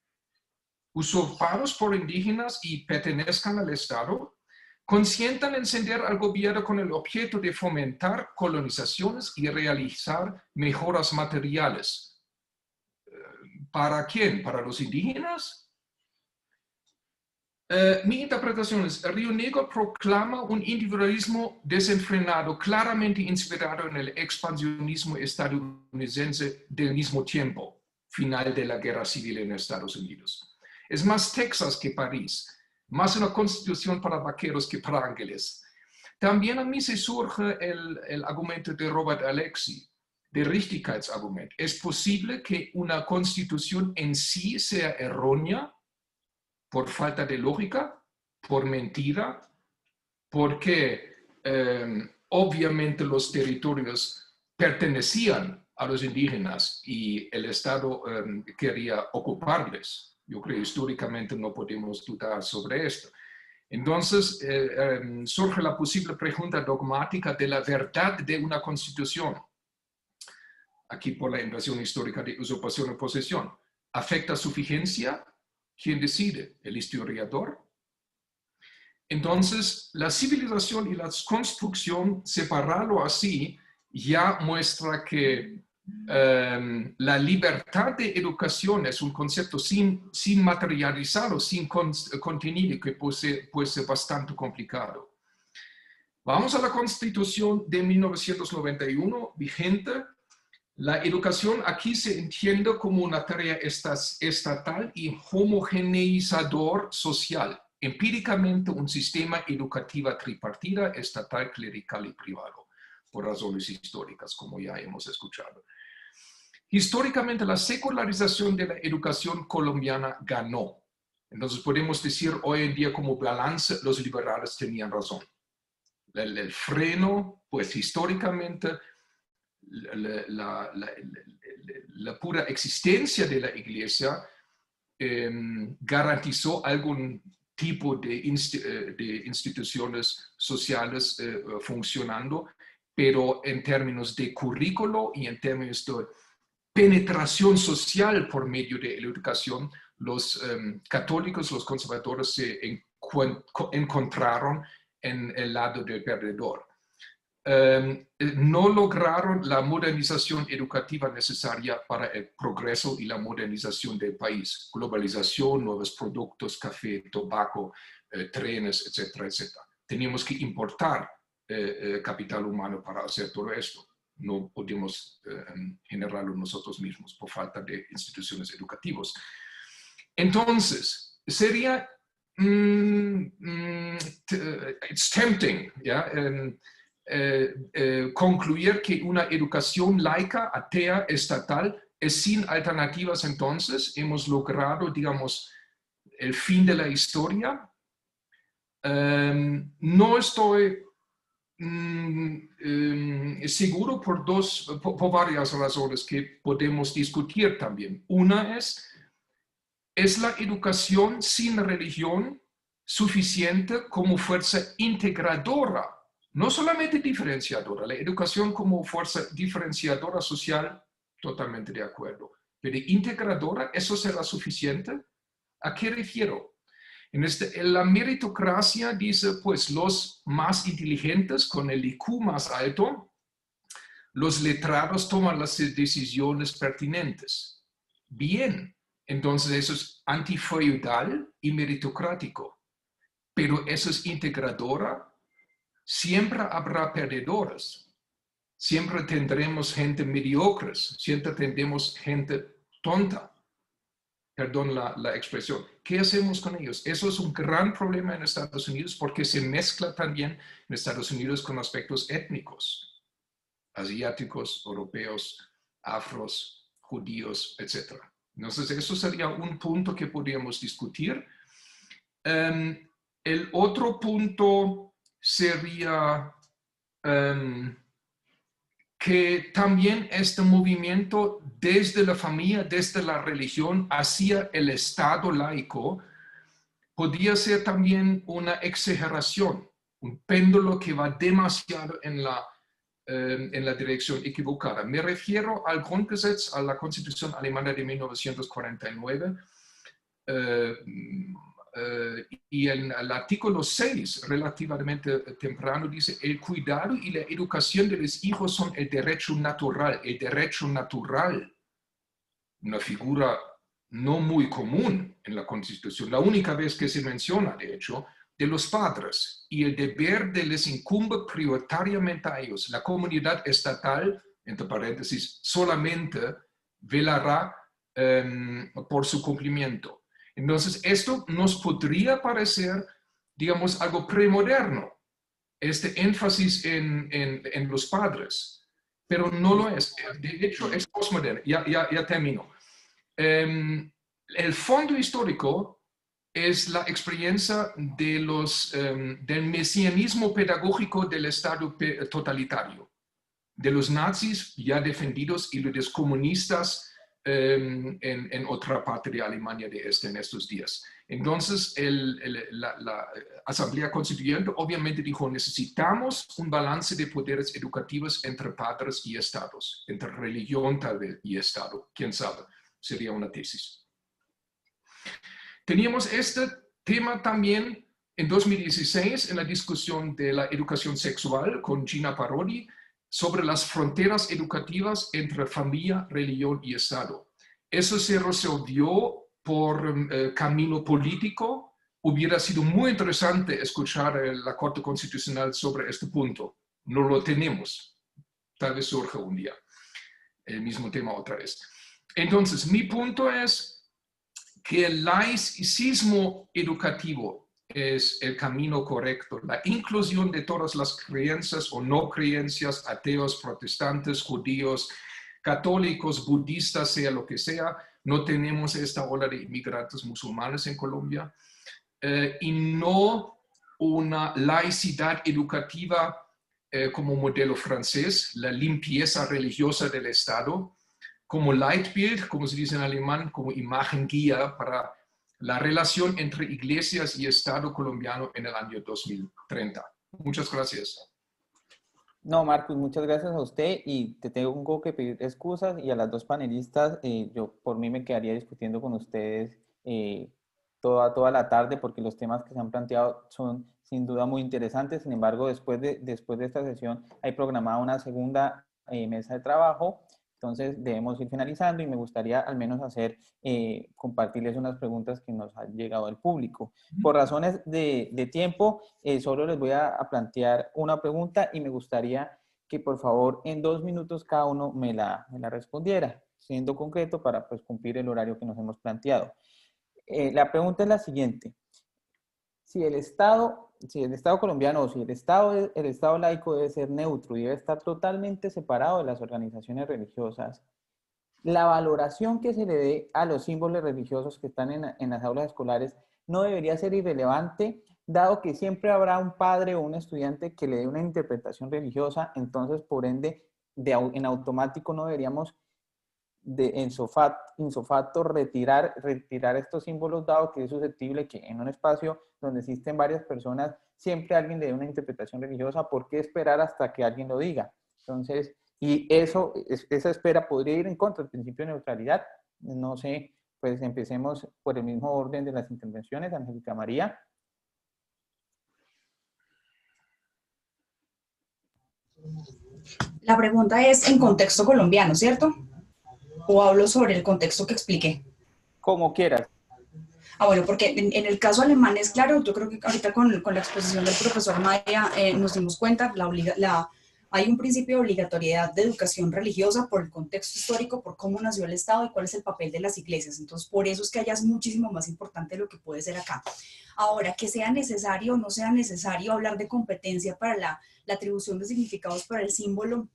usurpados por indígenas y pertenezcan al Estado, consientan encender al gobierno con el objeto de fomentar colonizaciones y realizar mejoras materiales. ¿Para quién? ¿Para los indígenas? Mi interpretación es, Río Negro proclama un individualismo desenfrenado, claramente inspirado en el expansionismo estadounidense del mismo tiempo, final de la Guerra Civil en Estados Unidos. Es más Texas que París, más una constitución para vaqueros que para ángeles. También a mí se surge el argumento de Robert Alexy, de Richtigkeitsargument. ¿Es posible que una constitución en sí sea errónea por falta de lógica, por mentira, porque obviamente los territorios pertenecían a los indígenas y el Estado quería ocuparles? Yo creo que históricamente no podemos dudar sobre esto. Entonces surge la posible pregunta dogmática de la verdad de una constitución. Aquí por la invasión histórica de usurpación y posesión. ¿Afecta su vigencia? ¿Quién decide? ¿El historiador? Entonces, la civilización y la construcción, separarlo así, ya muestra que la libertad de educación es un concepto sin materializado, sin contenido, que puede ser bastante complicado. Vamos a la Constitución de 1991, vigente. La educación aquí se entiende como una tarea estatal y homogeneizador social, empíricamente un sistema educativo tripartita, estatal, clerical y privado, por razones históricas, como ya hemos escuchado. Históricamente, la secularización de la educación colombiana ganó. Entonces podemos decir hoy en día como balance, los liberales tenían razón. El freno, pues históricamente, la pura existencia de la iglesia garantizó algún tipo de instituciones sociales funcionando, pero en términos de currículo y en términos de penetración social por medio de la educación, los católicos, los conservadores se encontraron en el lado del perdedor. No lograron la modernización educativa necesaria para el progreso y la modernización del país. Globalización, nuevos productos, café, tabaco, trenes, etcétera, etcétera. Teníamos que importar capital humano para hacer todo esto. No podemos generarlo nosotros mismos por falta de instituciones educativas. Entonces, sería it's tempting, ¿ya? Concluir que una educación laica, atea, estatal, es sin alternativas. Entonces hemos logrado, digamos, el fin de la historia. No estoy seguro por varias razones que podemos discutir también. Una ¿es la educación sin religión suficiente como fuerza integradora? No solamente diferenciadora, la educación como fuerza diferenciadora social, totalmente de acuerdo. Pero integradora, ¿eso será suficiente? ¿A qué refiero? En la meritocracia dice, pues, los más inteligentes con el IQ más alto, los letrados toman las decisiones pertinentes. Bien, entonces eso es antifeudal y meritocrático. Pero eso es integradora. Siempre habrá perdedores, siempre tendremos gente mediocre, siempre tendremos gente tonta, perdón la expresión. ¿Qué hacemos con ellos? Eso es un gran problema en Estados Unidos porque se mezcla también en Estados Unidos con aspectos étnicos, asiáticos, europeos, afros, judíos, etc. Entonces, eso sería un punto que podríamos discutir. El otro punto sería que también este movimiento desde la familia, desde la religión hacia el Estado laico, podría ser también una exageración, un péndulo que va demasiado en la en la dirección equivocada. Me refiero al Grundgesetz, a la Constitución Alemana de 1949, y el artículo 6, relativamente temprano, dice: el cuidado y la educación de los hijos son el derecho natural. El derecho natural, una figura no muy común en la Constitución, la única vez que se menciona, de hecho, de los padres, y el deber de les incumbe prioritariamente a ellos. La comunidad estatal, entre paréntesis, solamente velará por su cumplimiento. Entonces, esto nos podría parecer, digamos, algo premoderno, este énfasis en los padres, pero no lo es. De hecho, es postmoderno. Ya termino. El fondo histórico es la experiencia del mesianismo pedagógico del Estado totalitario, de los nazis ya defendidos y de los comunistas en otra parte de Alemania de Este en estos días. Entonces, la Asamblea Constituyente obviamente dijo: necesitamos un balance de poderes educativos entre padres y estados, entre religión tal vez y Estado, quién sabe, sería una tesis. Teníamos este tema también en 2016 en la discusión de la educación sexual con Gina Parodi, sobre las fronteras educativas entre familia, religión y Estado. Eso se resolvió por camino político. Hubiera sido muy interesante escuchar la Corte Constitucional sobre este punto. No lo tenemos. Tal vez surja un día el mismo tema otra vez. Entonces, mi punto es que el laicismo educativo es el camino correcto. La inclusión de todas las creencias o no creencias, ateos, protestantes, judíos, católicos, budistas, sea lo que sea. No tenemos esta ola de inmigrantes musulmanes en Colombia. Y no una laicidad educativa como modelo francés, la limpieza religiosa del Estado, como Leitbild, como se dice en alemán, como imagen guía para la relación entre iglesias y Estado colombiano en el año 2030. Muchas gracias. No, Marcos, muchas gracias a usted, y te tengo que pedir excusas, y a las dos panelistas, yo por mí me quedaría discutiendo con ustedes toda la tarde, porque los temas que se han planteado son sin duda muy interesantes. Sin embargo, después de esta sesión hay programada una segunda mesa de trabajo. Entonces debemos ir finalizando, y me gustaría al menos compartirles unas preguntas que nos han llegado del público. Por razones de tiempo, solo les voy a plantear una pregunta, y me gustaría que por favor en 2 minutos cada uno me la respondiera, siendo concreto para pues cumplir el horario que nos hemos planteado. La pregunta es la siguiente: si el Estado colombiano, o si el Estado laico debe ser neutro y debe estar totalmente separado de las organizaciones religiosas, la valoración que se le dé a los símbolos religiosos que están en las aulas escolares no debería ser irrelevante, dado que siempre habrá un padre o un estudiante que le dé una interpretación religiosa. Entonces, por ende, en automático no deberíamos insofato retirar estos símbolos, dado que es susceptible que en un espacio donde existen varias personas siempre alguien le dé una interpretación religiosa. ¿Por qué esperar hasta que alguien lo diga? Entonces, y esa espera podría ir en contra del principio de neutralidad. No sé, pues empecemos por el mismo orden de las intervenciones. Angélica María. La pregunta es en contexto colombiano, ¿cierto? ¿O hablo sobre el contexto que expliqué? Como quieras. Bueno, porque en el caso alemán es claro. Yo creo que ahorita con la exposición del profesor Maya nos dimos cuenta, hay un principio de obligatoriedad de educación religiosa por el contexto histórico, por cómo nació el Estado y cuál es el papel de las iglesias. Entonces, por eso es que allá es muchísimo más importante lo que puede ser acá. Ahora, que sea necesario o no sea necesario hablar de competencia para la atribución de significados para el símbolo,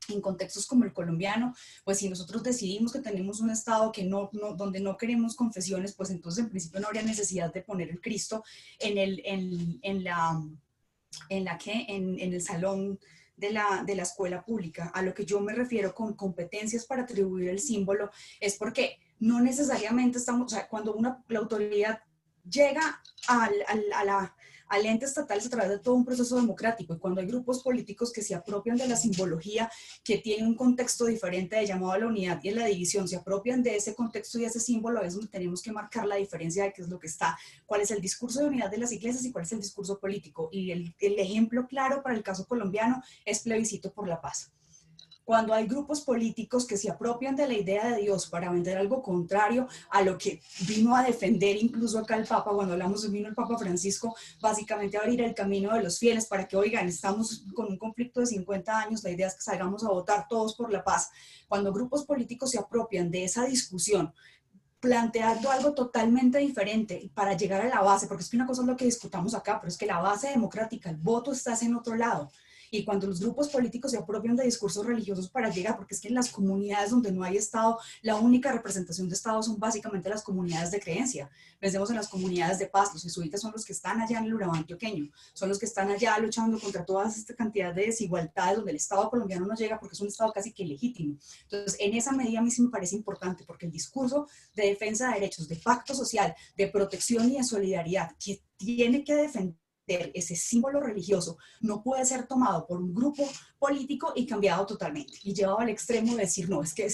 en contextos como el colombiano, pues si nosotros decidimos que tenemos un Estado donde no queremos confesiones, pues entonces en principio no habría necesidad de poner el Cristo en el salón de la escuela pública. A lo que yo me refiero con competencias para atribuir el símbolo es porque no necesariamente cuando la autoridad llega al ente estatal a través de todo un proceso democrático, y cuando hay grupos políticos que se apropian de la simbología que tiene un contexto diferente de llamado a la unidad y a la división, se apropian de ese contexto y ese símbolo, es donde tenemos que marcar la diferencia de qué es lo que está, cuál es el discurso de unidad de las iglesias y cuál es el discurso político. Y el ejemplo claro para el caso colombiano es Plebiscito por la Paz. Cuando hay grupos políticos que se apropian de la idea de Dios para vender algo contrario a lo que vino a defender incluso acá el Papa, cuando hablamos de vino el Papa Francisco, básicamente a abrir el camino de los fieles para que, oigan, estamos con un conflicto de 50 años, la idea es que salgamos a votar todos por la paz. Cuando grupos políticos se apropian de esa discusión, planteando algo totalmente diferente para llegar a la base, porque es que una cosa es lo que discutamos acá, pero es que la base democrática, el voto está en otro lado. Y cuando los grupos políticos se apropian de discursos religiosos para llegar, porque es que en las comunidades donde no hay Estado, la única representación de Estado son básicamente las comunidades de creencia. Pensemos en las comunidades de paz, los jesuitas son los que están allá en el Urabá antioqueño, son los que están allá luchando contra toda esta cantidad de desigualdades donde el Estado colombiano no llega porque es un Estado casi que ilegítimo. Entonces, en esa medida a mí sí me parece importante, porque el discurso de defensa de derechos, de pacto social, de protección y de solidaridad, que tiene que defender ese símbolo religioso, no puede ser tomado por un grupo político y cambiado totalmente y llevado al extremo de decir no, es que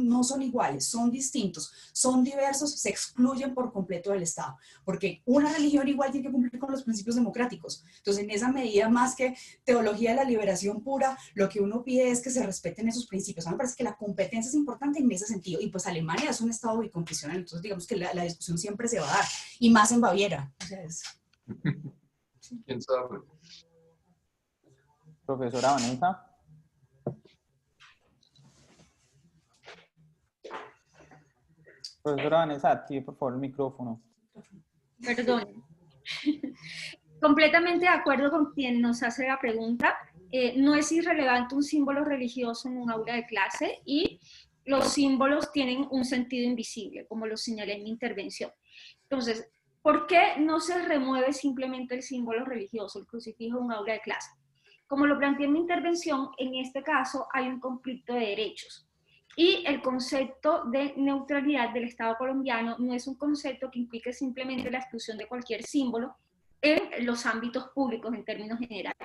no son iguales, son distintos, son diversos, se excluyen por completo del Estado, porque una religión igual tiene que cumplir con los principios democráticos. Entonces, en esa medida, más que teología de la liberación pura, lo que uno pide es que se respeten esos principios. A mí me parece que la competencia es importante en ese sentido, y pues Alemania es un Estado biconfesional, entonces digamos que la discusión siempre se va a dar, y más en Baviera. O sea, ¿Quién sabe? Profesora Vanessa. Profesora Vanessa, active por favor el micrófono. Perdón. Completamente de acuerdo con quien nos hace la pregunta. No es irrelevante un símbolo religioso en un aula de clase, y los símbolos tienen un sentido invisible, como lo señalé en mi intervención. Entonces, ¿por qué no se remueve simplemente el símbolo religioso, el crucifijo, en un aula de clase? Como lo planteé en mi intervención, en este caso hay un conflicto de derechos. Y el concepto de neutralidad del Estado colombiano no es un concepto que implique simplemente la exclusión de cualquier símbolo en los ámbitos públicos en términos generales.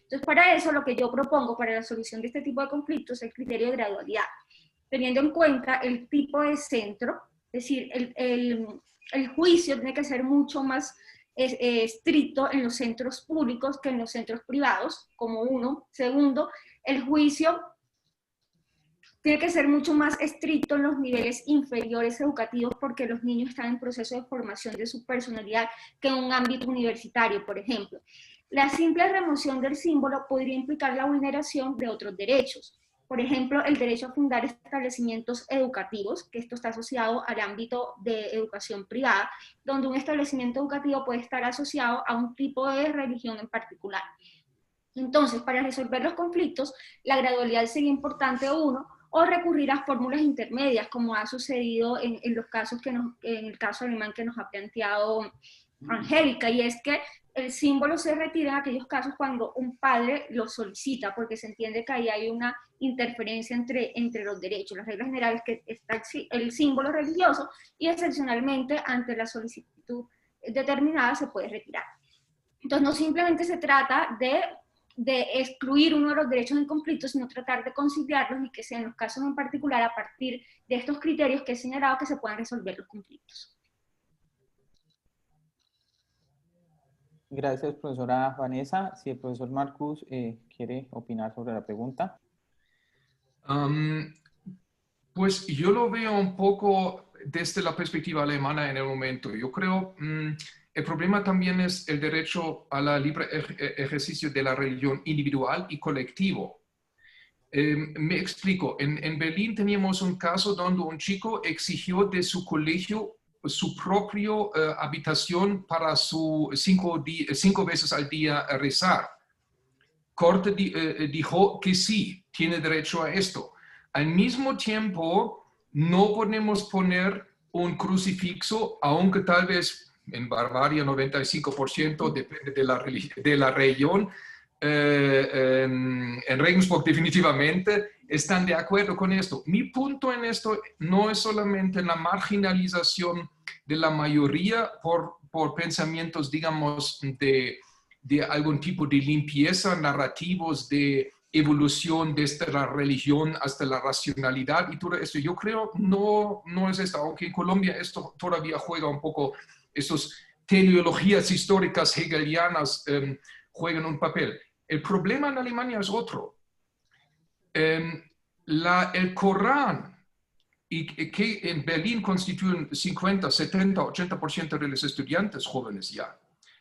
Entonces, para eso lo que yo propongo para la solución de este tipo de conflictos es el criterio de gradualidad, teniendo en cuenta el tipo de centro, es decir, el juicio tiene que ser mucho más estricto en los centros públicos que en los centros privados, como uno. Segundo, el juicio tiene que ser mucho más estricto en los niveles inferiores educativos, porque los niños están en proceso de formación de su personalidad, que en un ámbito universitario, por ejemplo. La simple remoción del símbolo podría implicar la vulneración de otros derechos. Por ejemplo, el derecho a fundar establecimientos educativos, que esto está asociado al ámbito de educación privada, donde un establecimiento educativo puede estar asociado a un tipo de religión en particular. Entonces, para resolver los conflictos, la gradualidad sería importante, uno, o recurrir a fórmulas intermedias, como ha sucedido en los casos en el caso alemán que nos ha planteado Angélica, y es que el símbolo se retira en aquellos casos cuando un padre lo solicita, porque se entiende que ahí hay una interferencia entre los derechos. Las reglas generales que está el símbolo religioso, y excepcionalmente ante la solicitud determinada se puede retirar. Entonces, no simplemente se trata de excluir uno de los derechos en conflicto, sino tratar de conciliarlos, y que sean los casos en particular a partir de estos criterios que he señalado que se puedan resolver los conflictos. Gracias, profesora Vanessa. Si el profesor Marcus quiere opinar sobre la pregunta. Pues yo lo veo un poco desde la perspectiva alemana en el momento. Yo creo el problema también es el derecho a la libre ejercicio de la religión individual y colectivo. Me explico. En Berlín teníamos un caso donde un chico exigió de su colegio su propia habitación para su 5 veces al día rezar. Corte dijo que sí, tiene derecho a esto. Al mismo tiempo, no podemos poner un crucifixo, aunque tal vez en Bavaria 95% depende de la región, en Regensburg definitivamente están de acuerdo con esto. Mi punto en esto no es solamente la marginalización de la mayoría por pensamientos, digamos, de algún tipo de limpieza, narrativos de evolución desde la religión hasta la racionalidad y todo esto. Yo creo no es esto, aunque en Colombia esto todavía juega un poco, estas teleologías históricas hegelianas juegan un papel. El problema en Alemania es otro. El Corán, y que en Berlín constituyen 50, 70, 80% de los estudiantes jóvenes ya.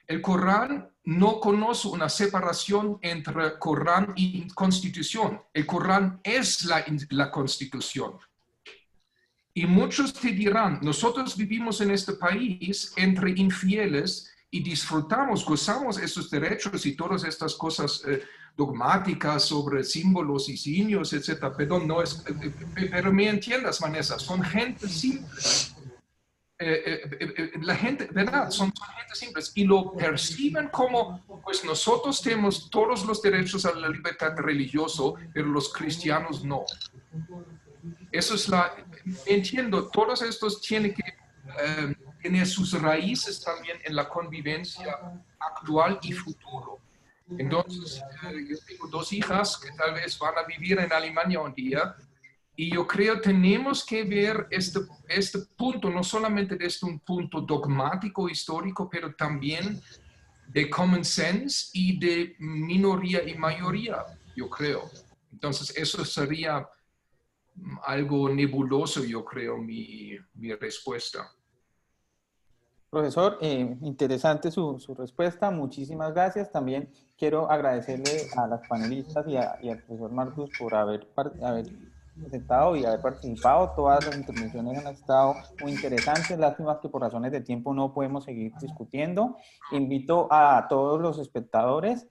El Corán no conoce una separación entre Corán y Constitución. El Corán es la Constitución. Y muchos te dirán, nosotros vivimos en este país entre infieles y disfrutamos, gozamos esos derechos y todas estas cosas dogmáticas sobre símbolos y signos, etc. Perdón, no es, pero me entiendas, Vanessa, son gente simple. La gente, ¿verdad? Son gente simples y lo perciben como, pues nosotros tenemos todos los derechos a la libertad religiosa, pero los cristianos no. Eso es entiendo, todos estos tienen que tener sus raíces también en la convivencia actual y futuro. Entonces, yo tengo 2 hijas que tal vez van a vivir en Alemania un día. Y yo creo que tenemos que ver este punto, no solamente desde un punto dogmático, histórico, pero también de common sense y de minoría y mayoría, yo creo. Entonces, eso sería algo nebuloso, yo creo, mi respuesta. Profesor, interesante su respuesta, muchísimas gracias. También quiero agradecerle a las panelistas y al profesor Marcus por haber presentado y haber participado. Todas las intervenciones han estado muy interesantes. Lástima que por razones de tiempo no podemos seguir discutiendo. Invito a todos los espectadores.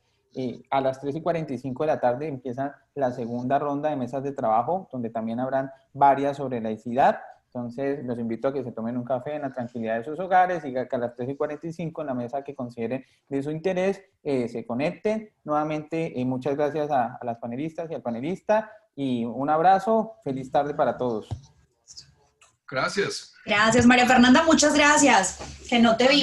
A las 3:45 de la tarde empieza la segunda ronda de mesas de trabajo, donde también habrán varias sobre laicidad. Entonces, los invito a que se tomen un café en la tranquilidad de sus hogares y que a las 3:45 en la mesa que consideren de su interés se conecten. Nuevamente, muchas gracias a las panelistas y al panelista y un abrazo. Feliz tarde para todos. Gracias. Gracias, María Fernanda, muchas gracias. Que no te vi.